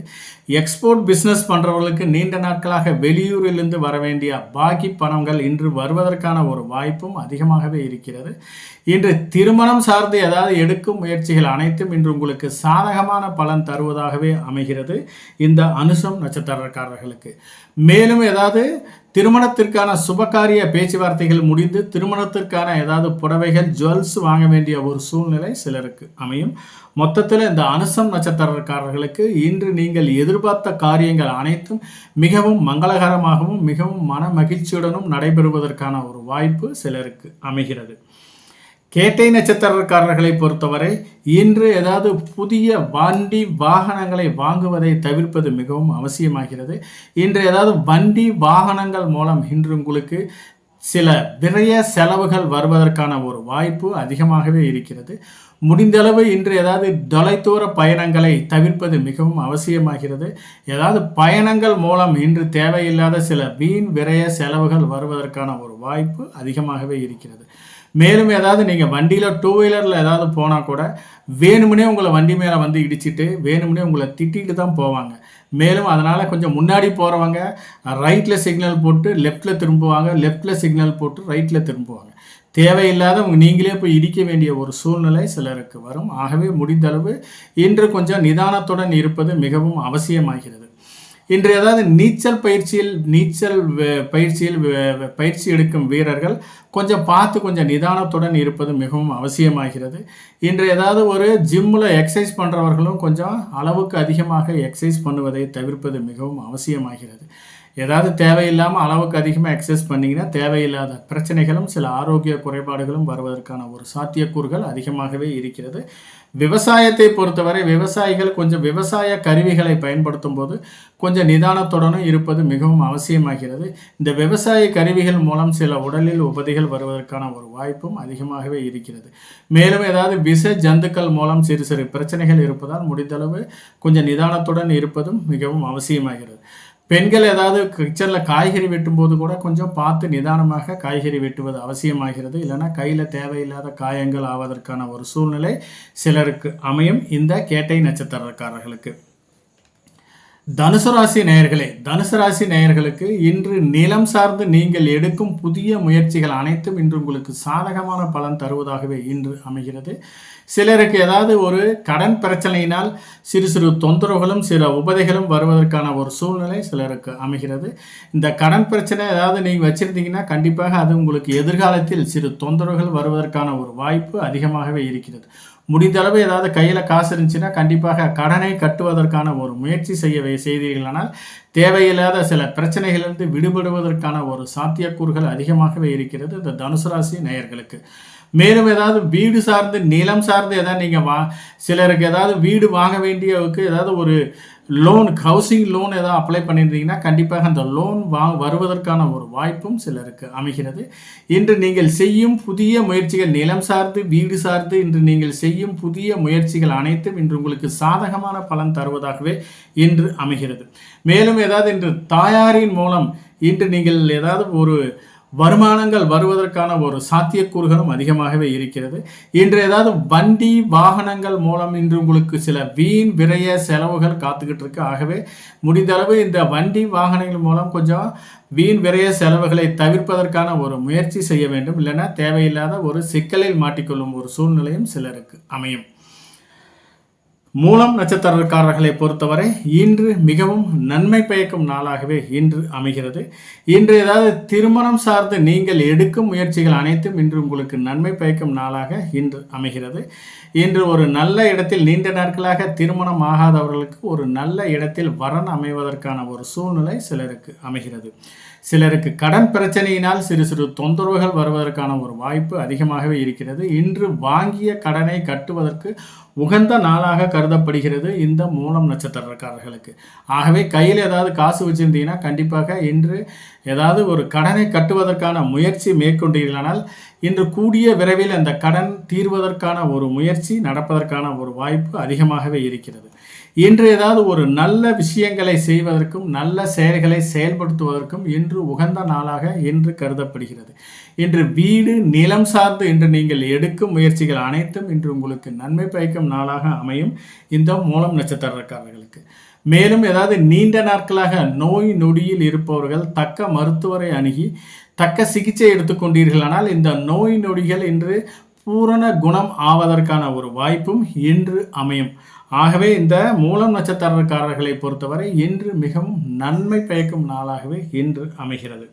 எக்ஸ்போர்ட் பிஸ்னஸ் பண்ணுறவர்களுக்கு நீண்ட நாட்களாக வெளியூரிலிருந்து வர வேண்டிய பாக்கி பணங்கள் இன்று வருவதற்கான ஒரு வாய்ப்பும் அதிகமாகவே இருக்கிறது. இன்று திருமணம் சார்ந்து ஏதாவது எடுக்கும் முயற்சிகள் அனைத்தும் இன்று உங்களுக்கு சாதகமான பலன் தருவதாகவே அமைகிறது இந்த அனுசம் நட்சத்திரக்காரர்களுக்கு. மேலும் ஏதாவது திருமணத்திற்கான சுபகாரிய பேச்சுவார்த்தைகள் முடிந்து திருமணத்திற்கான ஏதாவது புடவைகள் ஜுவல்ஸ் வாங்க வேண்டிய ஒரு சூழ்நிலை சிலருக்கு அமையும். மொத்தத்தில் இந்த அனுசம் நட்சத்திரக்காரர்களுக்கு இன்று நீங்கள் எதிர்பார்த்த காரியங்கள் அனைத்தும் மிகவும் மங்களகரமாகவும் மிகவும் மன மகிழ்ச்சியுடனும் நடைபெறுவதற்கான ஒரு வாய்ப்பு சிலருக்கு அமைகிறது. கேட்டை நட்சத்திரக்காரர்களை பொறுத்தவரை இன்று ஏதாவது புதிய வண்டி வாகனங்களை வாங்குவதை தவிர்ப்பது மிகவும் அவசியமாகிறது. இன்று ஏதாவது வண்டி வாகனங்கள் மூலம் இன்று உங்களுக்கு சில விரைய செலவுகள் வருவதற்கான ஒரு வாய்ப்பு அதிகமாகவே இருக்கிறது. முடிந்தளவு இன்று ஏதாவது தொலைதூர பயணங்களை தவிர்ப்பது மிகவும் அவசியமாகிறது. ஏதாவது பயணங்கள் மூலம் இன்று தேவையில்லாத சில வீண் விரைய செலவுகள் வருவதற்கான ஒரு வாய்ப்பு அதிகமாகவே இருக்கிறது. மேலும் ஏதாவது நீங்கள் வண்டியில் டூ வீலரில் ஏதாவது போனால் கூட வேணுமுனே உங்களை வண்டி மேலே வந்து இடிச்சிட்டு வேணுமுனே உங்களை திட்டிட்டு தான் போவாங்க. மேலும் அதனால் கொஞ்சம் முன்னாடி போகிறவங்க ரைட்டில் சிக்னல் போட்டு லெஃப்டில் திரும்புவாங்க, லெஃப்டில் சிக்னல் போட்டு ரைட்டில் திரும்புவாங்க. தேவையில்லாத நீங்களே போய் இடிக்க வேண்டிய ஒரு சூழ்நிலை சிலருக்கு வரும். ஆகவே முடிந்தளவு இன்று கொஞ்சம் நிதானத்துடன் இருப்பது மிகவும் அவசியமாகிறது. இன்று ஏதாவது நீச்சல் பயிற்சி எடுக்கும் வீரர்கள் கொஞ்சம் பார்த்து கொஞ்சம் நிதானத்துடன் இருப்பது மிகவும் அவசியமாகிறது. இன்று ஏதாவது ஒரு ஜிம்மில் எக்ஸசைஸ் பண்ணுறவர்களும் கொஞ்சம் அளவுக்கு அதிகமாக எக்ஸசைஸ் பண்ணுவதை தவிர்ப்பது மிகவும் அவசியமாகிறது. ஏதாவது தேவையில்லாமல் அளவுக்கு அதிகமாக எக்ஸசைஸ் பண்ணிங்கன்னா தேவையில்லாத பிரச்சனைகளும் சில ஆரோக்கிய குறைபாடுகளும் வருவதற்கான ஒரு சாத்தியக்கூறுகள் அதிகமாகவே இருக்கிறது. விவசாயத்தை பொறுத்தவரை விவசாயிகள் கொஞ்சம் விவசாய கருவிகளை பயன்படுத்தும் போது கொஞ்சம் நிதானத்துடனும் இருப்பது மிகவும் அவசியமாகிறது. இந்த விவசாய கருவிகள் மூலம் சில உடலில் உபதிகள் வருவதற்கான ஒரு வாய்ப்பும் அதிகமாகவே இருக்கிறது. மேலும் ஏதாவது விஷ ஜந்துக்கள் மூலம் சிறு சிறு பிரச்சனைகள் இருப்பதால் முடிந்தளவு கொஞ்சம் நிதானத்துடன் இருப்பதும் மிகவும் அவசியமாகிறது. பெண்கள் ஏதாவது கிச்சனில் காய்கறி வெட்டும் போது கூட கொஞ்சம் பார்த்து நிதானமாக காய்கறி வெட்டுவது அவசியமாகிறது. இல்லைனா கையில் தேவையில்லாத காயங்கள் ஆவதற்கான ஒரு சூழ்நிலை சிலருக்கு அமையும். இந்த கேட்டை நட்சத்திரக்காரர்களுக்கு தனுசு ராசி நேயர்களுக்கு இன்று நிலம் சார்ந்து நீங்கள் எடுக்கும் புதிய முயற்சிகள் அனைத்தும் இன்று உங்களுக்கு சாதகமான பலன் தருவதாகவே இன்று அமைகிறது. சிலருக்கு ஏதாவது ஒரு கடன் பிரச்சனையினால் சிறு சிறு தொந்தரவுகளும் சில உபதைகளும் வருவதற்கான ஒரு சூழ்நிலை சிலருக்கு அமைகிறது. இந்த கடன் பிரச்சனை ஏதாவது நீங்கள் வச்சுருந்தீங்கன்னா கண்டிப்பாக அது உங்களுக்கு எதிர்காலத்தில் சிறு தொந்தரவுகள் வருவதற்கான ஒரு வாய்ப்பு அதிகமாகவே இருக்கிறது. முடிந்தளவு ஏதாவது கையில் காசு இருந்துச்சுன்னா கண்டிப்பாக கடனை கட்டுவதற்கான ஒரு முயற்சி செய்தீர்களானால் தேவையில்லாத சில பிரச்சனைகளிலிருந்து விடுபடுவதற்கான ஒரு சாத்தியக்கூறுகள் அதிகமாகவே இருக்கிறது இந்த தனுசு ராசி நேயர்களுக்கு. மேலும் ஏதாவது வீடு சார்ந்து நிலம் சார்ந்து ஏதாவது நீங்கள் சிலருக்கு ஏதாவது வீடு வாங்க வேண்டியவுக்கு ஏதாவது ஒரு லோன் ஹவுசிங் லோன் ஏதாவது அப்ளை பண்ணியிருந்தீங்கன்னா கண்டிப்பாக அந்த லோன் வருவதற்கான ஒரு வாய்ப்பும் சிலருக்கு அமைகிறது. இன்று நீங்கள் செய்யும் புதிய முயற்சிகள் நிலம் சார்ந்து வீடு சார்ந்து இன்று நீங்கள் செய்யும் புதிய முயற்சிகள் அனைத்தும் இன்று உங்களுக்கு சாதகமான பலன் தருவதாகவே இன்று அமைகிறது. மேலும் ஏதாவது இன்று தாயாரின் மூலம் இன்று நீங்கள் ஏதாவது ஒரு வருமானங்கள் வருவதற்கான ஒரு சாத்தியக்கூறுகளும் அதிகமாகவே இருக்கிறது. இன்று ஏதாவது வண்டி வாகனங்கள் மூலம் இன்று உங்களுக்கு சில வீண் விரைய செலவுகள் காத்துக்கிட்டு இருக்கு. ஆகவே முடிந்தளவு இந்த வண்டி வாகனங்கள் மூலம் கொஞ்சம் வீண் விரைய செலவுகளை தவிர்ப்பதற்கான ஒரு முயற்சி செய்ய வேண்டும். இல்லைன்னா தேவையில்லாத ஒரு சிக்கலில் மாட்டிக்கொள்ளும் ஒரு சூழ்நிலையும் சிலருக்கு அமையும். மூலம் நட்சத்திரக்காரர்களை பொறுத்தவரை இன்று மிகவும் நன்மை பயக்கும் நாளாகவே இன்று அமைகிறது. இன்று ஏதாவது திருமணம் சார்ந்து நீங்கள் எடுக்கும் முயற்சிகள் அனைத்தும் இன்று உங்களுக்கு நன்மை பயக்கும் நாளாக இன்று அமைகிறது. இன்று ஒரு நல்ல இடத்தில் நீண்ட நாட்களாக திருமணம் ஆகாதவர்களுக்கு ஒரு நல்ல இடத்தில் வரன் அமைவதற்கான ஒரு சூழ்நிலை சிலருக்கு அமைகிறது. சிலருக்கு கடன் பிரச்சனையினால் சிறு சிறு தொந்தரவுகள் வருவதற்கான ஒரு வாய்ப்பு அதிகமாகவே இருக்கிறது. இன்று வாங்கிய கடனை கட்டுவதற்கு உகந்த நாளாக கருதப்படுகிறது இந்த மூலம் நட்சத்திரக்காரர்களுக்கு. ஆகவே கையில் ஏதாவது காசு வச்சுருந்தீங்கன்னா கண்டிப்பாக இன்று ஏதாவது ஒரு கடனை கட்டுவதற்கான முயற்சி மேற்கொண்டீர்களானால் இன்று கூடிய விரைவில் அந்த கடன் தீர்வதற்கான ஒரு முயற்சி நடப்பதற்கான ஒரு வாய்ப்பு அதிகமாகவே இருக்கிறது. இன்று ஏதாவது ஒரு நல்ல விஷயங்களை செய்வதற்கும் நல்ல செயல்களை செயல்படுத்துவதற்கும் இன்று உகந்த நாளாக இன்று கருதப்படுகிறது. இன்று வீடு நிலம் சார்ந்து இன்று நீங்கள் எடுக்கும் முயற்சிகள் அனைத்தும் இன்று உங்களுக்கு நன்மை பயக்கும் நாளாக அமையும் இந்த மூலம் நட்சத்திரக்காரர்களுக்கு. மேலும் ஏதாவது நீண்ட நாட்களாக நோய் நொடியில் இருப்பவர்கள் தக்க மருத்துவரை அணுகி தக்க சிகிச்சை எடுத்துக்கொண்டீர்களானால் இந்த நோய் நொடிகள் இன்று பூரண குணம் ஆவதற்கான ஒரு வாய்ப்பும் இன்று அமையும். ஆகவே இந்த மூலம் நட்சத்திரக்காரர்களை பொறுத்தவரை இன்று மிகவும் நன்மை பயக்கும் நாளாகவே இன்று அமைகிறது.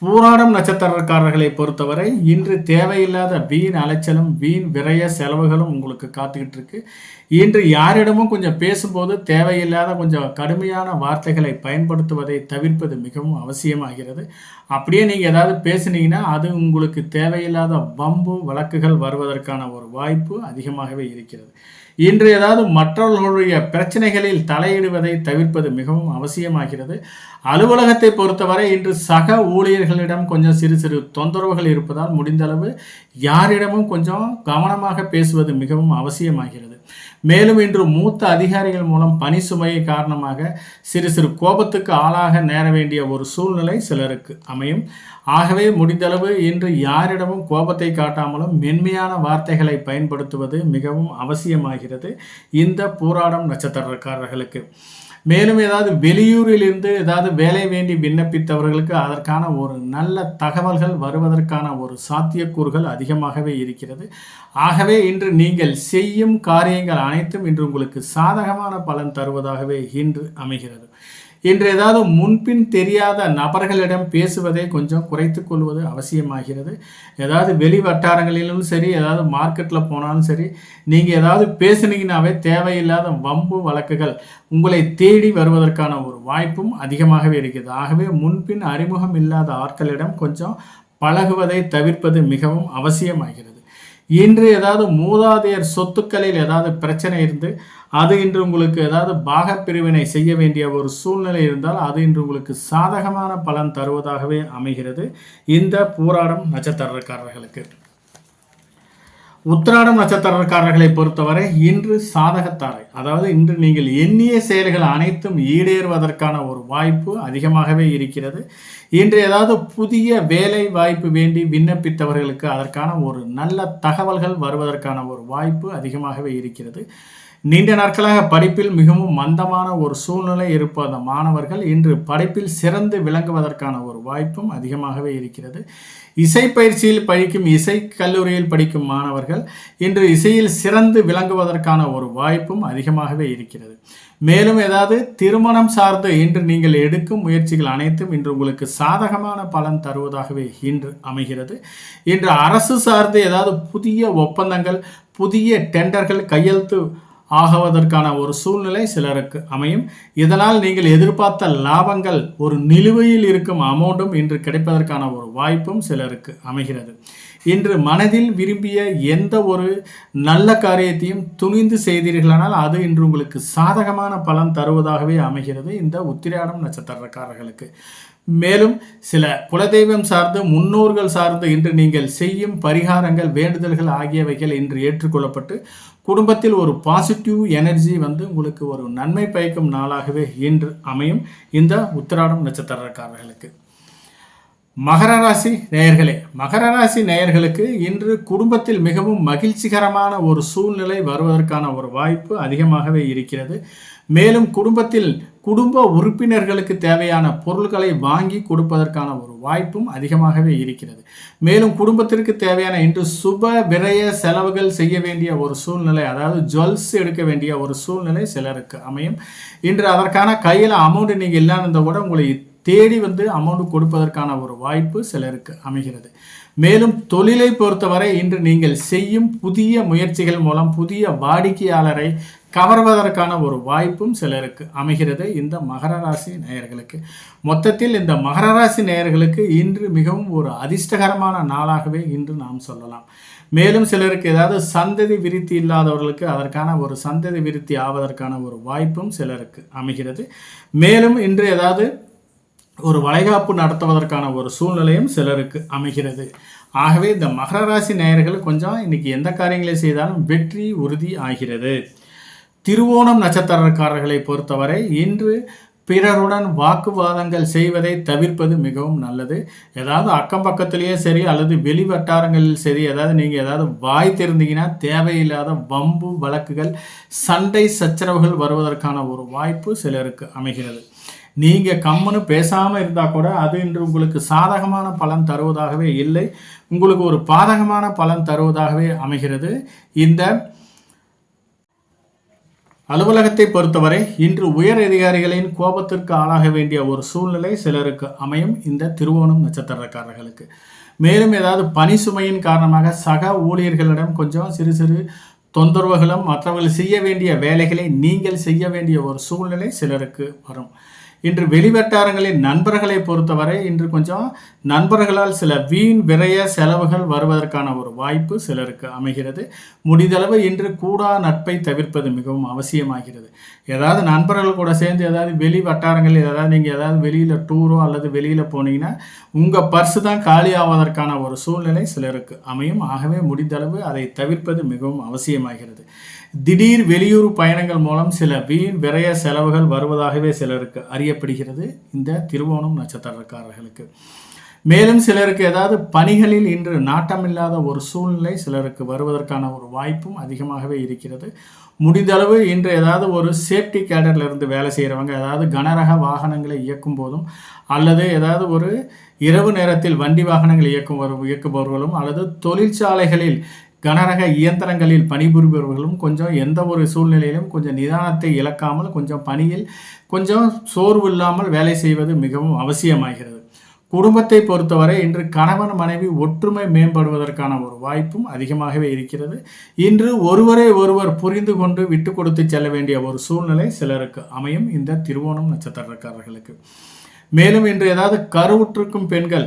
பூராடம் நட்சத்திரக்காரர்களை பொறுத்தவரை இன்று தேவையில்லாத வீண் அலைச்சலும் வீண் விரய செலவுகளும் உங்களுக்கு காத்துக்கிட்டு இருக்கு. இன்று யாரிடமும் கொஞ்சம் பேசும்போது தேவையில்லாத கொஞ்சம் கடுமையான வார்த்தைகளை பயன்படுத்துவதை தவிர்ப்பது மிகவும் அவசியமாகிறது. அப்படியே நீங்கள் ஏதாவது பேசுனீங்கன்னா அது உங்களுக்கு தேவையில்லாத வம்பு வழக்குகள் வருவதற்கான ஒரு வாய்ப்பு அதிகமாகவே இருக்கிறது. இன்று ஏதாவது மற்றவர்களுடைய பிரச்சனைகளில் தலையிடுவதை தவிர்ப்பது மிகவும் அவசியமாகிறது. அலுவலகத்தை பொறுத்தவரை இன்று சக ஊழியர்களிடம் கொஞ்சம் சிறு சிறு தொந்தரவுகள் இருப்பதால் முடிந்தளவு யாரிடமும் கொஞ்சம் கவனமாக பேசுவது மிகவும் அவசியமாகிறது. மேலும் இன்று மூத்த அதிகாரிகள் மூலம் பணி சுமையை காரணமாக சிறு சிறு கோபத்துக்கு ஆளாக நேர வேண்டிய ஒரு சூழ்நிலை சிலருக்கு அமையும். ஆகவே முடிந்தளவு இன்று யாரிடமும் கோபத்தை காட்டாமலும் மென்மையான வார்த்தைகளை பயன்படுத்துவது மிகவும் அவசியமாகிறது இந்த பூராடம் நட்சத்திரக்காரர்களுக்கு. மேலும் ஏதாவது வெளியூரில் இருந்து ஏதாவது வேலை வேண்டி விண்ணப்பித்தவர்களுக்கு அதற்கான ஒரு நல்ல தகவல்கள் வருவதற்கான ஒரு சாத்தியக்கூறுகள் அதிகமாகவே இருக்கிறது. ஆகவே இன்று நீங்கள் செய்யும் காரியங்கள் அனைத்தும் இன்று உங்களுக்கு சாதகமான பலன் தருவதாகவே இன்று அமைகிறது. இன்று ஏதாவது முன்பின் தெரியாத நபர்களிடம் பேசுவதை கொஞ்சம் குறைத்து கொள்வது அவசியமாகிறது. ஏதாவது வெளி வட்டாரங்களிலும் சரி, ஏதாவது மார்க்கெட்டில் போனாலும் சரி, நீங்கள் ஏதாவது பேசுனீங்கன்னாவே தேவையில்லாத வம்பு வழக்குகள் உங்களை தேடி வருவதற்கான ஒரு வாய்ப்பும் அதிகமாகவே இருக்கிறது. ஆகவே முன்பின் அறிமுகம் இல்லாத ஆட்களிடம் கொஞ்சம் பழகுவதை தவிர்ப்பது மிகவும் அவசியமாகிறது. இன்று ஏதாவது மூதாதையர் சொத்துக்களில் ஏதாவது பிரச்சனை இருந்து அது இன்று உங்களுக்கு ஏதாவது பாகப்பிரிவினை செய்ய வேண்டிய ஒரு சூழ்நிலை இருந்தால் அது இன்று உங்களுக்கு சாதகமான பலன் தருவதாகவே அமைகிறது இந்த பூராடம் நட்சத்திரக்காரர்களுக்கு. உத்திராடம் நட்சத்திரக்காரர்களை பொறுத்தவரை இன்று சாதகத்தாரை, அதாவது இன்று நீங்கள் எண்ணிய செயல்கள் அனைத்தும் ஈடேறுவதற்கான ஒரு வாய்ப்பு அதிகமாகவே இருக்கிறது. இன்று ஏதாவது புதிய வேலை வாய்ப்பு வேண்டி விண்ணப்பித்தவர்களுக்கு அதற்கான ஒரு நல்ல தகவல்கள் வருவதற்கான ஒரு வாய்ப்பு அதிகமாகவே இருக்கிறது. நீண்ட நாட்களாக படிப்பில் மிகவும் மந்தமான ஒரு சூழ்நிலை இருப்ப மாணவர்கள் இன்று படிப்பில் சிறந்து விளங்குவதற்கான ஒரு வாய்ப்பும் அதிகமாகவே இருக்கிறது. இசை பயிற்சியில் படிக்கும் இசை கல்லூரியில் படிக்கும் மாணவர்கள் இன்று இசையில் சிறந்து விளங்குவதற்கான ஒரு வாய்ப்பும் அதிகமாகவே இருக்கிறது. மேலும் ஏதாவது திருமணம் சார்ந்து இன்று நீங்கள் எடுக்கும் முயற்சிகள் அனைத்தும் இன்று உங்களுக்கு சாதகமான பலன் தருவதாகவே இன்று அமைகிறது. இன்று அரசு சார்ந்து ஏதாவது புதிய ஒப்பந்தங்கள் புதிய டெண்டர்கள் கையெழுத்து ஆகுவதற்கான ஒரு சூழ்நிலை சிலருக்கு அமையும். இதனால் நீங்கள் எதிர்பார்த்த லாபங்கள் ஒரு நிலுவையில் இருக்கும் அமௌண்ட்டும் இன்று கிடைப்பதற்கான ஒரு வாய்ப்பும் சிலருக்கு அமைகிறது. இன்று மனதில் விரும்பிய எந்த ஒரு நல்ல காரியத்தையும் துணிந்து செய்தீர்களானால் அது இன்று உங்களுக்கு சாதகமான பலன் தருவதாகவே அமைகிறது இந்த உத்திராடம் நட்சத்திரக்காரர்களுக்கு. மேலும் சில குலதெய்வம் சார்ந்து முன்னோர்கள் சார்ந்து இன்று நீங்கள் செய்யும் பரிகாரங்கள் வேண்டுதல்கள் ஆகியவைகள் இன்று ஏற்றுக்கொள்ளப்பட்டு குடும்பத்தில் ஒரு பாசிட்டிவ் எனர்ஜி உங்களுக்கு ஒரு நன்மை பயக்கும் நாளாகவே இன்று அமையும் இந்த உத்திராடம் நட்சத்திரக்காரர்களுக்கு. மகர ராசி நேயர்களே, மகர ராசி நேயர்களுக்கு இன்று குடும்பத்தில் மிகவும் மகிழ்ச்சிகரமான ஒரு சூழ்நிலை வருவதற்கான ஒரு வாய்ப்பு அதிகமாகவே இருக்கிறது. மேலும் குடும்பத்தில் குடும்ப உறுப்பினர்களுக்கு தேவையான பொருட்களை வாங்கி கொடுப்பதற்கான ஒரு வாய்ப்பும் அதிகமாகவே இருக்கிறது. மேலும் குடும்பத்திற்கு தேவையான இன்று சுப விரய செலவுகள் செய்ய வேண்டிய ஒரு சூழ்நிலை, அதாவது ஜுவல்ஸ் எடுக்க வேண்டிய ஒரு சூழ்நிலை சிலருக்கு அமையும். இன்று அதற்கான கையில் அமௌண்ட் நீங்கள் இல்லாத கூட உங்களை தேடி அமௌண்ட் கொடுப்பதற்கான ஒரு வாய்ப்பு சிலருக்கு அமைகிறது. மேலும் தொழிலை பொறுத்தவரை இன்று நீங்கள் செய்யும் புதிய முயற்சிகள் மூலம் புதிய வாடிக்கையாளரை கவர்வதற்கான ஒரு வாய்ப்பும் சிலருக்கு அமைகிறது இந்த மகர ராசி நேயர்களுக்கு. மொத்தத்தில் இந்த மகர ராசி நேயர்களுக்கு இன்று மிகவும் ஒரு அதிர்ஷ்டகரமான நாளாகவே இன்று நாம் சொல்லலாம். மேலும் சிலருக்கு ஏதாவது சந்ததி விருத்தி இல்லாதவர்களுக்கு அதற்கான ஒரு சந்ததி விருத்தி ஆவதற்கான ஒரு வாய்ப்பும் சிலருக்கு அமைகிறது. மேலும் இன்று ஏதாவது ஒரு வளைகாப்பு நடத்துவதற்கான ஒரு சூழ்நிலையும் சிலருக்கு அமைகிறது. ஆகவே இந்த மகர ராசி நேயர்கள் கொஞ்சம் இன்னைக்கு எந்த காரியங்களை செய்தாலும் வெற்றி உறுதி ஆகிறது. திருவோணம் நட்சத்திரக்காரர்களை பொறுத்தவரை இன்று பிறருடன் வாக்குவாதங்கள் செய்வதை தவிர்ப்பது மிகவும் நல்லது. ஏதாவது அக்கம் பக்கத்திலேயே சரி அல்லது வெளி வட்டாரங்களில் சரி நீங்கள் ஏதாவது வாய் திறந்தீங்கன்னா தேவையில்லாத வம்பு வழக்குகள் சண்டை சச்சரவுகள் வருவதற்கான ஒரு வாய்ப்பு சிலருக்கு அமைகிறது. நீங்கள் கம்முன்னு பேசாமல் இருந்தால் கூட அது இன்று உங்களுக்கு சாதகமான பலன் தருவதாகவே இல்லை, உங்களுக்கு ஒரு பாதகமான பலன் தருவதாகவே அமைகிறது இந்த அலுவலகத்தை பொறுத்தவரை இன்று உயர் அதிகாரிகளின் கோபத்திற்கு ஆளாக வேண்டிய ஒரு சூழ்நிலை சிலருக்கு அமையும் இந்த திருவோணம் நட்சத்திரக்காரர்களுக்கு. மேலும் ஏதாவது பணி சுமையின் காரணமாக சக ஊழியர்களிடம் கொஞ்சம் சிறு சிறு தொந்தரவுகளும் மற்றவர்கள் செய்ய வேண்டிய வேலைகளை நீங்கள் செய்ய வேண்டிய ஒரு சூழ்நிலை சிலருக்கு வரும். இன்று வெளிவட்டாரங்களின் நண்பர்களை பொறுத்தவரை இன்று கொஞ்சம் நண்பர்களால் சில வீண் விரய செலவுகள் வருவதற்கான ஒரு வாய்ப்பு சிலருக்கு அமைகிறது. முடிந்தளவு இன்று கூடா நட்பை தவிர்ப்பது மிகவும் அவசியமாகிறது. ஏதாவது நண்பர்கள் கூட சேர்ந்து ஏதாவது வெளி வட்டாரங்களில் ஏதாவது நீங்கள் ஏதாவது வெளியில் டூரோ அல்லது வெளியில் போனீங்கன்னா உங்கள் பர்ஸு தான் காலி ஆவதற்கான ஒரு சூழ்நிலை சிலருக்கு அமையும். ஆகவே முடிந்தளவு அதை தவிர்ப்பது மிகவும் அவசியமாகிறது. திடீர் வெளியூர் பயணங்கள் மூலம் சில வீண் விரய செலவுகள் வருவதாகவே சிலருக்கு அறியப்படுகிறது இந்த திருவோணம் நட்சத்திரக்காரர்களுக்கு. மேலும் சிலருக்கு ஏதாவது பணிகளில் இன்று நாட்டமில்லாத ஒரு சூழ்நிலை சிலருக்கு வருவதற்கான ஒரு வாய்ப்பும் அதிகமாகவே இருக்கிறது. முடிந்தளவு இன்று ஏதாவது ஒரு சேஃப்டி கேடரில் இருந்து வேலை செய்கிறவங்க ஏதாவது கனரக வாகனங்களை இயக்கும் போதும் அல்லது ஏதாவது ஒரு இரவு நேரத்தில் வண்டி வாகனங்கள் இயக்குபவர்களும் அல்லது தொழிற்சாலைகளில் கனரக இயந்திரங்களில் பணிபுரிபவர்களும் கொஞ்சம் எந்த ஒரு சூழ்நிலையிலும் கொஞ்சம் நிதானத்தை இழக்காமல் கொஞ்சம் பணியில் கொஞ்சம் சோர்வு இல்லாமல் வேலை செய்வது மிகவும் அவசியமாகிறது. குடும்பத்தை பொறுத்தவரை இன்று கணவன் மனைவி ஒற்றுமை மேம்படுவதற்கான ஒரு வாய்ப்பும் அதிகமாகவே இருக்கிறது. இன்று ஒருவரை ஒருவர் புரிந்து கொண்டு விட்டு கொடுத்து செல்ல வேண்டிய ஒரு சூழ்நிலை சிலருக்கு அமையும் இந்த திருவோணம் நட்சத்திரக்காரர்களுக்கு. மேலும் இன்று ஏதாவது கருவுற்றிருக்கும் பெண்கள்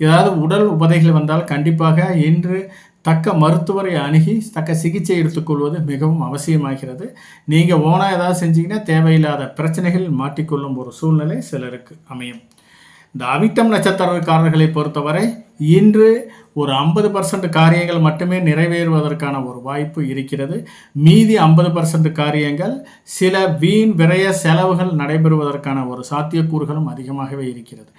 ஏதாவது உடல் உபதைகள் வந்தால் கண்டிப்பாக இன்று தக்க மருத்துவரை அணுகி தக்க சிகிச்சை எடுத்துக்கொள்வது மிகவும் அவசியமாகிறது. நீங்கள் ஓனாக ஏதாவது செஞ்சீங்கன்னா தேவையில்லாத பிரச்சனைகளில் மாட்டிக்கொள்ளும் ஒரு சூழ்நிலை சிலருக்கு அமையும். இந்த அவிட்டம் நட்சத்திரக்காரர்களை பொறுத்தவரை இன்று ஒரு 50% காரியங்கள் மட்டுமே நிறைவேறுவதற்கான ஒரு வாய்ப்பு இருக்கிறது. மீதி 50% காரியங்கள் சில வீண் விரய செலவுகள் நடைபெறுவதற்கான ஒரு சாத்தியக்கூறுகளும் அதிகமாகவே இருக்கிறது.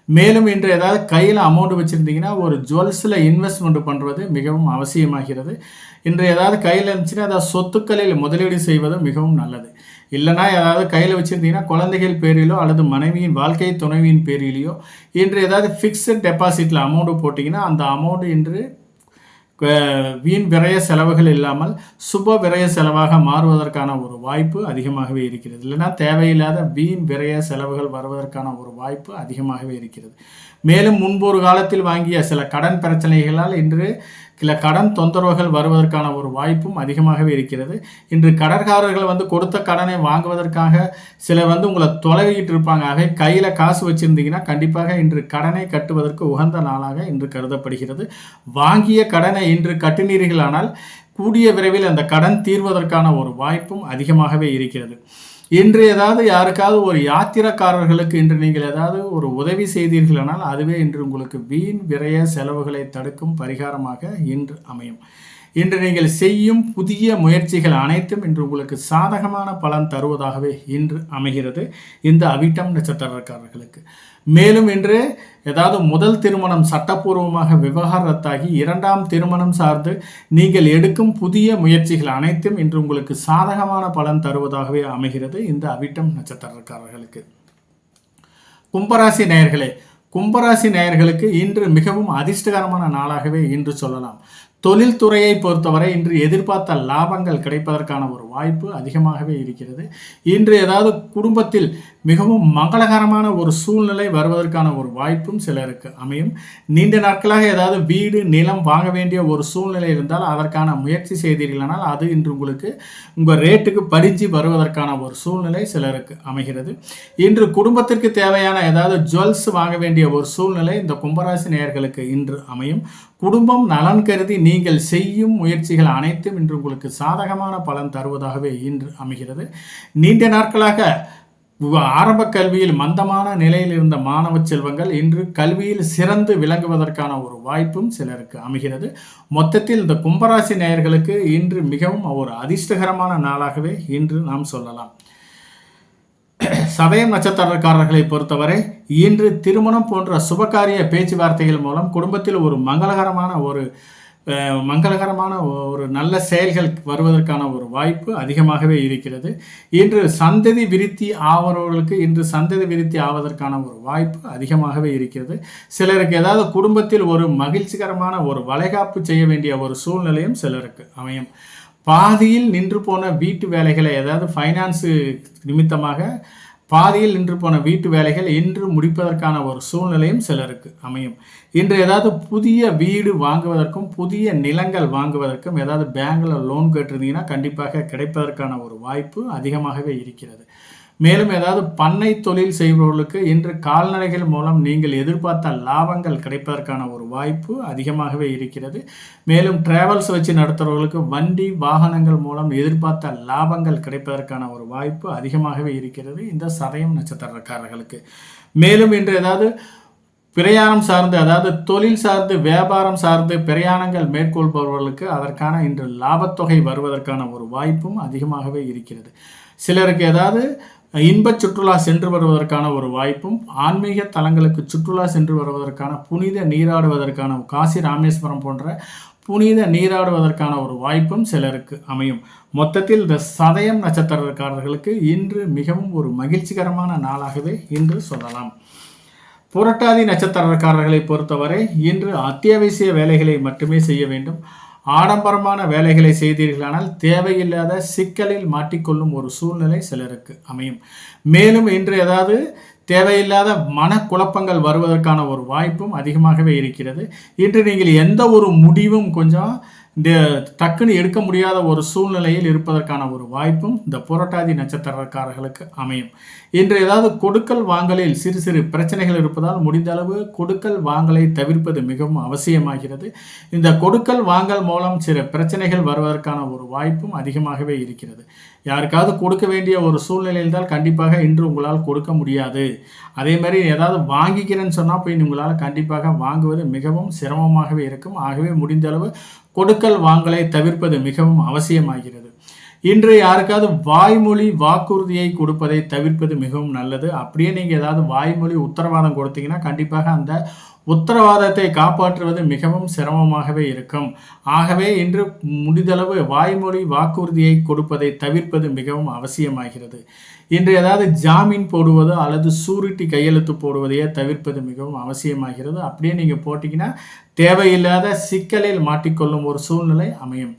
மேலும் இன்று ஏதாவது கையில் அமௌண்ட் வச்சுருந்தீங்கன்னா ஒரு ஜுவல்ஸில் இன்வெஸ்ட்மெண்ட் பண்ணுறது மிகவும் அவசியமாகிறது. இன்று ஏதாவது கையில் இருந்துச்சுன்னா அதாவது சொத்துக்களில் முதலீடு செய்வது மிகவும் நல்லது. இல்லைனா ஏதாவது கையில் வச்சுருந்தீங்கன்னா குழந்தைகள் பேரிலோ அல்லது மனைவியின் வாழ்க்கை துணைவியின் பேரிலேயோ இன்று ஏதாவது ஃபிக்ஸட் டெபாசிட்டில் அமௌண்ட்டு போட்டிங்கன்னா அந்த அமௌண்ட் இன்று வீண் விரய செலவுகள் இல்லாமல் சுப விரய செலவாக மாறுவதற்கான ஒரு வாய்ப்பு அதிகமாகவே இருக்கிறது. இல்லைனா தேவையில்லாத வீண் விரய செலவுகள் வருவதற்கான ஒரு வாய்ப்பு அதிகமாகவே இருக்கிறது. மேலும் முன்பொரு காலத்தில் வாங்கிய சில கடன் பிரச்சனைகளால் இன்று சில கடன் தொந்தரவுகள் வருவதற்கான ஒரு வாய்ப்பும் அதிகமாகவே இருக்கிறது. இன்று கடற்காரர்கள் கொடுத்த கடனை வாங்குவதற்காக சிலர் உங்களை தொலைவிட்டு இருப்பாங்க. ஆக கையில் காசு வச்சுருந்தீங்கன்னா கண்டிப்பாக இன்று கடனை கட்டுவதற்கு உகந்த நாளாக இன்று கருதப்படுகிறது. வாங்கிய கடனை இன்று கட்டினீர்களானால் கூடிய விரைவில் அந்த கடன் தீர்வதற்கான ஒரு வாய்ப்பும் அதிகமாகவே இருக்கிறது. இன்று ஏதாவது யாருக்காவது ஒரு யாத்திரக்காரர்களுக்கு இன்று நீங்கள் ஏதாவது ஒரு உதவி செய்தீர்களானால் அதுவே இன்று உங்களுக்கு வீண் விரய செலவுகளை தடுக்கும் பரிகாரமாக இன்று அமையும். இன்று நீங்கள் செய்யும் புதிய முயற்சிகள் அனைத்தும் இன்று உங்களுக்கு சாதகமான பலன் தருவதாகவே இன்று அமைகிறது இந்த அவிட்டம் நட்சத்திரக்காரர்களுக்கு. மேலும் இன்று ஏதாவது முதல் திருமணம் சட்டப்பூர்வமாக விவாகரத்தாகி இரண்டாம் திருமணம் சார்ந்து நீங்கள் எடுக்கும் புதிய முயற்சிகள் அனைத்தும் இன்று உங்களுக்கு சாதகமான பலன் தருவதாகவே அமைகிறது இந்த அவிட்டம் நட்சத்திரக்காரர்களுக்கு. கும்பராசி நேயர்களே, கும்பராசி நேயர்களுக்கு இன்று மிகவும் அதிர்ஷ்டகரமான நாளாகவே இன்று சொல்லலாம். தொழில்துறையை பொறுத்தவரை இன்று எதிர்பார்த்த லாபங்கள் கிடைப்பதற்கான ஒரு வாய்ப்பு அதிகமாகவே இருக்கிறது. இன்று ஏதாவது குடும்பத்தில் மிகவும் மங்களகரமான ஒரு சூழ்நிலை வருவதற்கான ஒரு வாய்ப்பும் சிலருக்கு அமையும். நீண்ட நாட்களாக ஏதாவது வீடு நிலம் வாங்க வேண்டிய ஒரு சூழ்நிலை இருந்தால் அதற்கான முயற்சி செய்தீர்களானால் அது இன்று உங்களுக்கு உங்கள் ரேட்டுக்கு படிஞ்சு வருவதற்கான ஒரு சூழ்நிலை சிலருக்கு அமைகிறது. இன்று குடும்பத்திற்கு தேவையான ஏதாவது ஜுவல்ஸ் வாங்க வேண்டிய ஒரு சூழ்நிலை இந்த கும்பராசி நேயர்களுக்கு இன்று அமையும். குடும்பம் நலன் கருதி நீங்கள் செய்யும் முயற்சிகள் அனைத்தும் இன்று உங்களுக்கு சாதகமான பலன் தருவதாகவே இன்று அமைகிறது. நீண்ட நாட்களாக ஆரம்ப கல்வியில் மந்தமான நிலையில் இருந்த மாணவ செல்வங்கள் இன்று கல்வியில் சிறந்து விளங்குவதற்கான ஒரு வாய்ப்பும் சிலருக்கு அமைகிறது. மொத்தத்தில் இந்த கும்பராசி நேயர்களுக்கு இன்று மிகவும் ஒரு அதிர்ஷ்டகரமான நாளாகவே இன்று நாம் சொல்லலாம். சதயம் நட்சத்திரக்காரர்களை பொறுத்தவரை இன்று திருமணம் போன்ற சுபகாரிய பேச்சுவார்த்தைகள் மூலம் குடும்பத்தில் ஒரு மங்களகரமான ஒரு நல்ல செயல்கள் வருவதற்கான ஒரு வாய்ப்பு அதிகமாகவே இருக்கிறது. இன்று சந்ததி விருத்தி ஆவறவர்களுக்கு இன்று சந்ததி விருத்தி ஆவதற்கான ஒரு வாய்ப்பு அதிகமாகவே இருக்கிறது. சிலருக்கு ஏதாவது குடும்பத்தில் ஒரு மகிழ்ச்சிகரமான ஒரு வளைகாப்பு செய்ய வேண்டிய ஒரு சூழ்நிலையும் சிலருக்கு அமையும். பாதியில் நின்று போன வீட்டு வேலைகளை, அதாவது ஃபைனான்ஸு நிமித்தமாக பாதியில் நின்று போன வீட்டு வேலைகள் இன்று முடிப்பதற்கான ஒரு சூழ்நிலையும் சிலருக்கு அமையும். இன்று ஏதாவது புதிய வீடு வாங்குவதற்கும் புதிய நிலங்கள் வாங்குவதற்கும் ஏதாவது பேங்கில் லோன் கேட்டிருந்தீங்கன்னா கண்டிப்பாக கிடைப்பதற்கான ஒரு வாய்ப்பு அதிகமாகவே இருக்கிறது. மேலும் ஏதாவது பண்ணை தொழில் செய்பவர்களுக்கு இன்று கால்நடைகள் மூலம் நீங்கள் எதிர்பார்த்த லாபங்கள் கிடைப்பதற்கான ஒரு வாய்ப்பு அதிகமாகவே இருக்கிறது. மேலும் டிராவல்ஸ் வச்சு நடத்துகிறவர்களுக்கு வண்டி வாகனங்கள் மூலம் எதிர்பார்த்த லாபங்கள் கிடைப்பதற்கான ஒரு வாய்ப்பு அதிகமாகவே இருக்கிறது இந்த சதயம் நட்சத்திரக்காரர்களுக்கு. மேலும் இன்று ஏதாவது பிரயாணம் சார்ந்து, அதாவது தொழில் சார்ந்து வியாபாரம் சார்ந்து பிரயாணங்கள் மேற்கொள்பவர்களுக்கு அதற்கான இன்று லாபத்தொகை வருவதற்கான ஒரு வாய்ப்பும் அதிகமாகவே இருக்கிறது. சிலருக்கு ஏதாவது இன்ப சுற்றுலா சென்று வருவதற்கான ஒரு வாய்ப்பும், ஆன்மீக தலங்களுக்கு சுற்றுலா சென்று வருவதற்கான புனித நீராடுவதற்கான காசி ராமேஸ்வரம் போன்ற புனித நீராடுவதற்கான ஒரு வாய்ப்பும் சிலருக்கு அமையும். மொத்தத்தில் இந்த சதயம் நட்சத்திரக்காரர்களுக்கு இன்று மிகவும் ஒரு மகிழ்ச்சிகரமான நாளாகவே இன்று சொல்லலாம். புரட்டாதி நட்சத்திரக்காரர்களை பொறுத்தவரை இன்று அத்தியாவசிய வேலைகளை மட்டுமே செய்ய வேண்டும். ஆடம்பரமான வேலைகளை செய்தீர்களானால் தேவையில்லாத சிக்கலில் மாட்டிக்கொள்ளும் ஒரு சூழ்நிலை சிலருக்கு அமையும். மேலும் இன்று ஏதாவது தேவையில்லாத மனக்குழப்பங்கள் வருவதற்கான ஒரு வாய்ப்பும் அதிகமாகவே இருக்கிறது. இன்று நீங்கள் எந்த ஒரு முடிவும் கொஞ்சம் இந்த டக்குன்னு எடுக்க முடியாத ஒரு சூழ்நிலையில் இருப்பதற்கான ஒரு வாய்ப்பும் இந்த புரட்டாதி நட்சத்திரக்காரர்களுக்கு அமையும். இன்று ஏதாவது கொடுக்கல் வாங்கலில் சிறு சிறு பிரச்சனைகள் இருப்பதால் முடிந்த அளவு கொடுக்கல் வாங்கலை தவிர்ப்பது மிகவும் அவசியமாகிறது. இந்த கொடுக்கல் வாங்கல் மூலம் சில பிரச்சனைகள் வருவதற்கான ஒரு வாய்ப்பும் அதிகமாகவே இருக்கிறது. யாருக்காவது கொடுக்க வேண்டிய ஒரு சூழ்நிலையில் தான் கண்டிப்பாக இன்று உங்களால் கொடுக்க முடியாது. அதே மாதிரி ஏதாவது வாங்கிக்கிறேன்னு சொன்னால் போய் உங்களால் கண்டிப்பாக வாங்குவது மிகவும் சிரமமாகவே இருக்கும். ஆகவே முடிந்த அளவு கொடுக்கல் வாங்கலை தவிர்ப்பது மிகவும் அவசியமாகிறது. இன்று யாருக்காவது வாய்மொழி வாக்குறுதியை கொடுப்பதை தவிர்ப்பது மிகவும் நல்லது. அப்படியே நீங்கள் ஏதாவது வாய்மொழி உத்தரவாதம் கொடுத்தீங்கன்னா கண்டிப்பாக அந்த உத்தரவாதத்தை காப்பாற்றுவது மிகவும் சிரமமாகவே இருக்கும். ஆகவே இன்று முடிந்தளவு வாய்மொழி வாக்குறுதியை கொடுப்பதை தவிர்ப்பது மிகவும் அவசியமாகிறது. இன்று ஏதாவது ஜாமீன் போடுவதோ அல்லது சூரிட்டி கையெழுத்து போடுவதையே தவிர்ப்பது மிகவும் அவசியமாகிறது. அப்படியே நீங்கள் போட்டிங்கன்னா தேவையில்லாத சிக்கலில் மாட்டிக்கொள்ளும் ஒரு சூழ்நிலை அமையும்.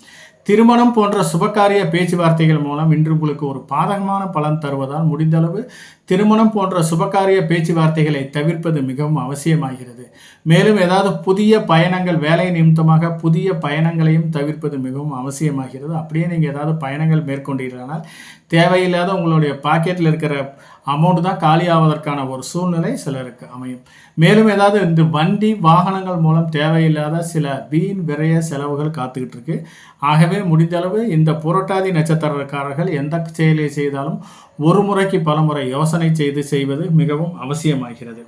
திருமணம் போன்ற சுபகாரிய பேச்சுவார்த்தைகள் மூலம் இன்று உங்களுக்கு ஒரு பாதகமான பலன் தருவதால் முடிந்தளவு திருமணம் போன்ற சுபகாரிய பேச்சுவார்த்தைகளை தவிர்ப்பது மிகவும் அவசியமாகிறது. மேலும் ஏதாவது புதிய பயணங்கள், வேலை நிமித்தமாக புதிய பயணங்களையும் தவிர்ப்பது மிகவும் அவசியமாகிறது. அப்படியே நீங்கள் ஏதாவது பயணங்கள் மேற்கொண்டீர்களானால் தேவையில்லாத உங்களுடைய பாக்கெட்டில் இருக்கிற அமௌண்ட் தான் காலி ஆவதற்கான ஒரு சூழ்நிலை சிலருக்கு அமையும். மேலும் ஏதாவது இந்த வண்டி வாகனங்கள் மூலம் தேவையில்லாத சில வீண் விரைய செலவுகள் காத்துக்கிட்டு இருக்கு. ஆகவே முடிந்தளவு இந்த புரட்டாதி நட்சத்திரக்காரர்கள் எந்த செயலை செய்தாலும் ஒரு முறைக்கு பல முறை யோசனை செய்து செய்வது மிகவும் அவசியமாகிறது.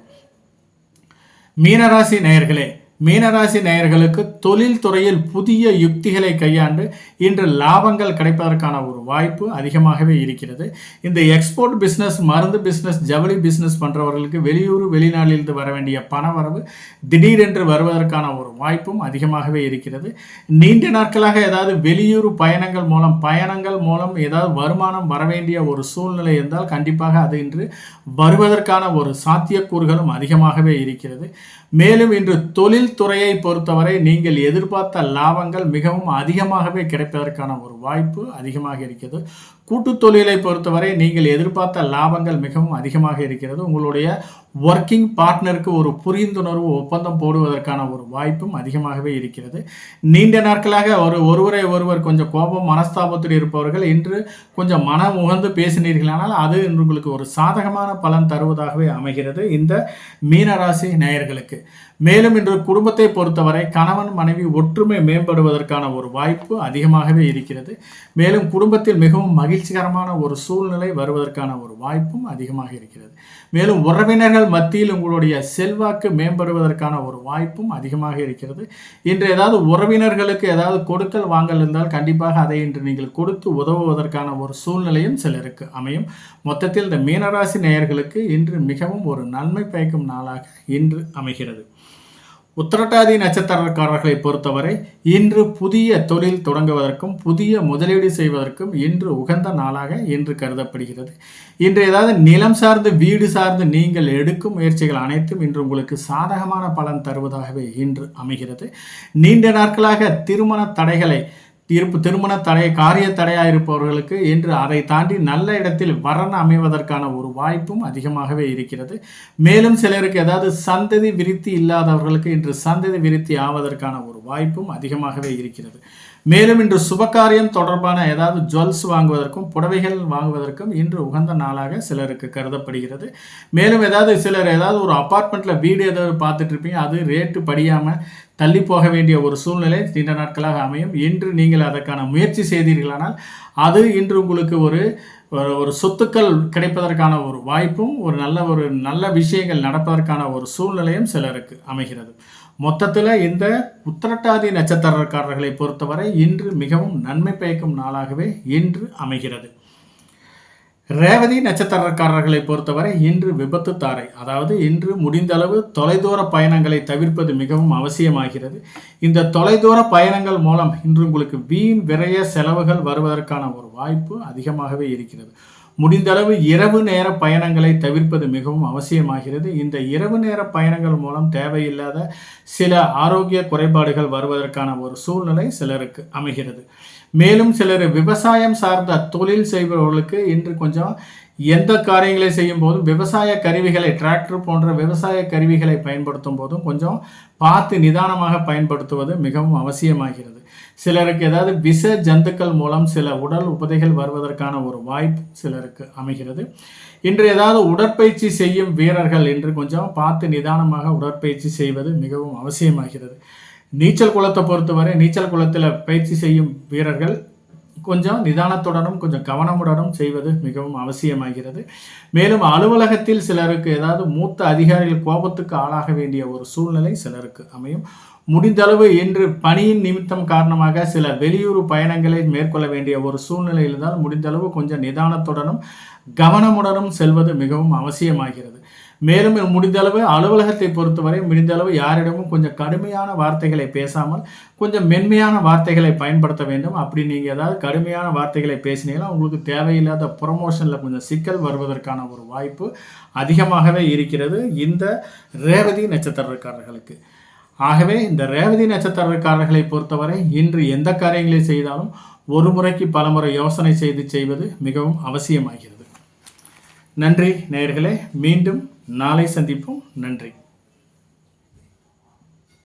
மீனராசி நேயர்களே, மீனராசி நேயர்களுக்கு தொழில் துறையில் புதிய யுக்திகளை கையாண்டு இன்று லாபங்கள் கிடைப்பதற்கான ஒரு வாய்ப்பு அதிகமாகவே இருக்கிறது. இந்த எக்ஸ்போர்ட் பிஸ்னஸ், மருந்து பிஸ்னஸ், ஜவுளி பிஸ்னஸ் பண்ணுறவர்களுக்கு வெளியூர் வெளிநாட்டிலிருந்து வர வேண்டிய பண வரவு திடீரென்று வருவதற்கான ஒரு வாய்ப்பும் அதிகமாகவே இருக்கிறது. நீண்ட நாட்களாக ஏதாவது வெளியூர் பயணங்கள் மூலம் ஏதாவது வருமானம் வர வேண்டிய ஒரு சூழ்நிலை இருந்தால் கண்டிப்பாக அது இன்று வருவதற்கான ஒரு சாத்தியக்கூறுகளும் அதிகமாகவே இருக்கிறது. மேலும் இன்று தொழில் துறையை பொறுத்தவரை நீங்கள் எதிர்பார்த்த லாபங்கள் மிகவும் அதிகமாகவே கிடைப்பதற்கான ஒரு வாய்ப்பு அதிகமாக இருக்கிறது. கூட்டுத் தொழிலை பொறுத்தவரை நீங்கள் எதிர்பார்த்த லாபங்கள் மிகவும் அதிகமாக இருக்கிறது. உங்களுடைய ஒர்க்கிங் பார்ட்னருக்கு ஒரு புரிந்துணர்வு ஒப்பந்தம் போடுவதற்கான ஒரு வாய்ப்பும் அதிகமாகவே இருக்கிறது. நீண்ட நாட்களாக ஒருவர் கொஞ்சம் கோபம் மனஸ்தாபத்தில் இருப்பவர்கள் இன்று கொஞ்சம் மனம் உகந்து பேசினீர்களானால் அது உங்களுக்கு ஒரு சாதகமான பலன் தருவதாகவே அமைகிறது இந்த மீனராசி நேயர்களுக்கு. மேலும் இன்று குடும்பத்தை பொறுத்தவரை கணவன் மனைவி ஒற்றுமை மேம்படுவதற்கான ஒரு வாய்ப்பு அதிகமாகவே இருக்கிறது. மேலும் குடும்பத்தில் மிகவும் மகிழ்ச்சிகரமான ஒரு சூழ்நிலை வருவதற்கான ஒரு வாய்ப்பும் அதிகமாக இருக்கிறது. மேலும் உறவினர்கள் மத்தியில் உங்களுடைய செல்வாக்கு மேம்படுவதற்கான ஒரு வாய்ப்பும் அதிகமாக இருக்கிறது. இன்று ஏதாவது உறவினர்களுக்கு ஏதாவது கொடுக்கல் வாங்கல் இருந்தால் கண்டிப்பாக அதை இன்று நீங்கள் கொடுத்து உதவுவதற்கான ஒரு சூழ்நிலையும் சிலருக்கு அமையும். மொத்தத்தில் இந்த மீனராசி நேயர்களுக்கு இன்று மிகவும் ஒரு நன்மை பயக்கும் நாளாக இன்று அமைகிறது. உத்திரட்டாதி நட்சத்திரக்காரர்களை பொறுத்தவரை இன்று புதிய தொழில் தொடங்குவதற்கும் புதிய முதலீடு செய்வதற்கும் இன்று உகந்த நாளாக இன்று கருதப்படுகிறது. இன்று ஏதாவது நிலம் சார்ந்து வீடு சார்ந்து நீங்கள் எடுக்கும் முயற்சிகள் அனைத்தும் இன்று உங்களுக்கு சாதகமான பலன் தருவதாகவே இன்று அமைகிறது. நீண்ட நாட்களாக திருமண தடைகளை திருமண தடை காரிய தடையாக இருப்பவர்களுக்கு இன்று அதை தாண்டி நல்ல இடத்தில் வரன் அமைவதற்கான ஒரு வாய்ப்பும் அதிகமாகவே இருக்கிறது. மேலும் சிலருக்கு ஏதாவது சந்ததி விருத்தி இல்லாதவர்களுக்கு இன்று சந்ததி விருத்தி ஆவதற்கான ஒரு வாய்ப்பும் அதிகமாகவே இருக்கிறது. மேலும் இன்று சுபகாரியம் தொடர்பான ஏதாவது ஜுவல்ஸ் வாங்குவதற்கும் புடவைகள் வாங்குவதற்கும் இன்று உகந்த நாளாக சிலருக்கு கருதப்படுகிறது. மேலும் சிலர் ஏதாவது ஒரு அப்பார்ட்மெண்ட்டில் வீடு ஏதாவது பார்த்துட்டு இருப்பீங்க, அது ரேட்டு படியாமல் தள்ளி போக வேண்டிய ஒரு சூழ்நிலை நீண்ட நாட்களாக அமையும். இன்று நீங்கள் அதற்கான முயற்சி செய்தீர்களானால் அது இன்று உங்களுக்கு ஒரு சொத்துக்கள் கிடைப்பதற்கான ஒரு வாய்ப்பும் ஒரு நல்ல விஷயங்கள் நடப்பதற்கான ஒரு சூழ்நிலையும் சிலருக்கு அமைகிறது. மொத்தத்தில் இந்த உத்திரட்டாதி நட்சத்திரக்காரர்களை பொறுத்தவரை இன்று மிகவும் நன்மை பயக்கும் நாளாகவே இன்று அமைகிறது. ரேவதி நட்சத்திரக்காரர்களை பொறுத்தவரை இன்று விபத்து தாரை, அதாவது இன்று முடிந்தளவு தொலைதூர பயணங்களை தவிர்ப்பது மிகவும் அவசியமாகிறது. இந்த தொலைதூர பயணங்கள் மூலம் இன்று உங்களுக்கு வீண் விரய செலவுகள் வருவதற்கான ஒரு வாய்ப்பு அதிகமாகவே இருக்கிறது. முடிந்தளவு இரவு நேர பயணங்களை தவிர்ப்பது மிகவும் அவசியமாகிறது. இந்த இரவு நேர பயணங்கள் மூலம் தேவையில்லாத சில ஆரோக்கிய குறைபாடுகள் வருவதற்கான ஒரு சூழ்நிலை சிலருக்கு அமைகிறது. மேலும் சிலர் விவசாயம் சார்ந்த தொழில் செய்பவர்களுக்கு இன்று கொஞ்சம் எந்த காரியங்களை செய்யும் போதும் விவசாய கருவிகளை டிராக்டர் போன்ற விவசாய கருவிகளை பயன்படுத்தும் போதும் கொஞ்சம் பார்த்து நிதானமாக பயன்படுத்துவது மிகவும் அவசியமாகிறது. சிலருக்கு ஏதாவது விஷ ஜந்துக்கள் மூலம் சில உடல் உபதைகள் வருவதற்கான ஒரு வாய்ப்பு சிலருக்கு அமைகிறது. இன்று ஏதாவது உடற்பயிற்சி செய்யும் வீரர்கள் இன்று கொஞ்சம் பார்த்து நிதானமாக உடற்பயிற்சி செய்வது மிகவும் அவசியமாகிறது. நீச்சல் குளத்தை பொறுத்தவரை நீச்சல் குளத்தில் பயிற்சி செய்யும் வீரர்கள் கொஞ்சம் நிதானத்துடனும் கொஞ்சம் கவனமுடனும் செய்வது மிகவும் அவசியமாகிறது. மேலும் அலுவலகத்தில் சிலருக்கு ஏதாவது மூத்த அதிகாரிகள் கோபத்துக்கு ஆளாக வேண்டிய ஒரு சூழ்நிலை சிலருக்கு அமையும். முடிந்தளவு இன்று பணியின் நிமித்தம் காரணமாக சில வெளியூர் பயணங்களை மேற்கொள்ள வேண்டிய ஒரு சூழ்நிலை இருந்தால் முடிந்தளவு கொஞ்சம் நிதானத்துடனும் கவனமுடனும் செல்வது மிகவும் அவசியமாகிறது. மேலும் முடிந்தளவு அலுவலகத்தை பொறுத்தவரை முடிந்தளவு யாரிடமும் கொஞ்சம் கடுமையான வார்த்தைகளை பேசாமல் கொஞ்சம் மென்மையான வார்த்தைகளை பயன்படுத்த வேண்டும். அப்படி நீங்கள் ஏதாவது கடுமையான வார்த்தைகளை பேசினீங்கன்னா உங்களுக்கு தேவையில்லாத ப்ரொமோஷனில் கொஞ்சம் சிக்கல் வருவதற்கான ஒரு வாய்ப்பு அதிகமாகவே இருக்கிறது இந்த ரேவதி நட்சத்திரக்காரர்களுக்கு. ஆகவே இந்த ரேவதி நட்சத்திரக்காரர்களை பொறுத்தவரை இன்று எந்த காரியங்களை செய்தாலும் ஒரு முறைக்கு பல முறை யோசனை செய்வது மிகவும் அவசியமாகிறது. நன்றி நேயர்களே, மீண்டும் நாளை சந்திப்போம். நன்றி.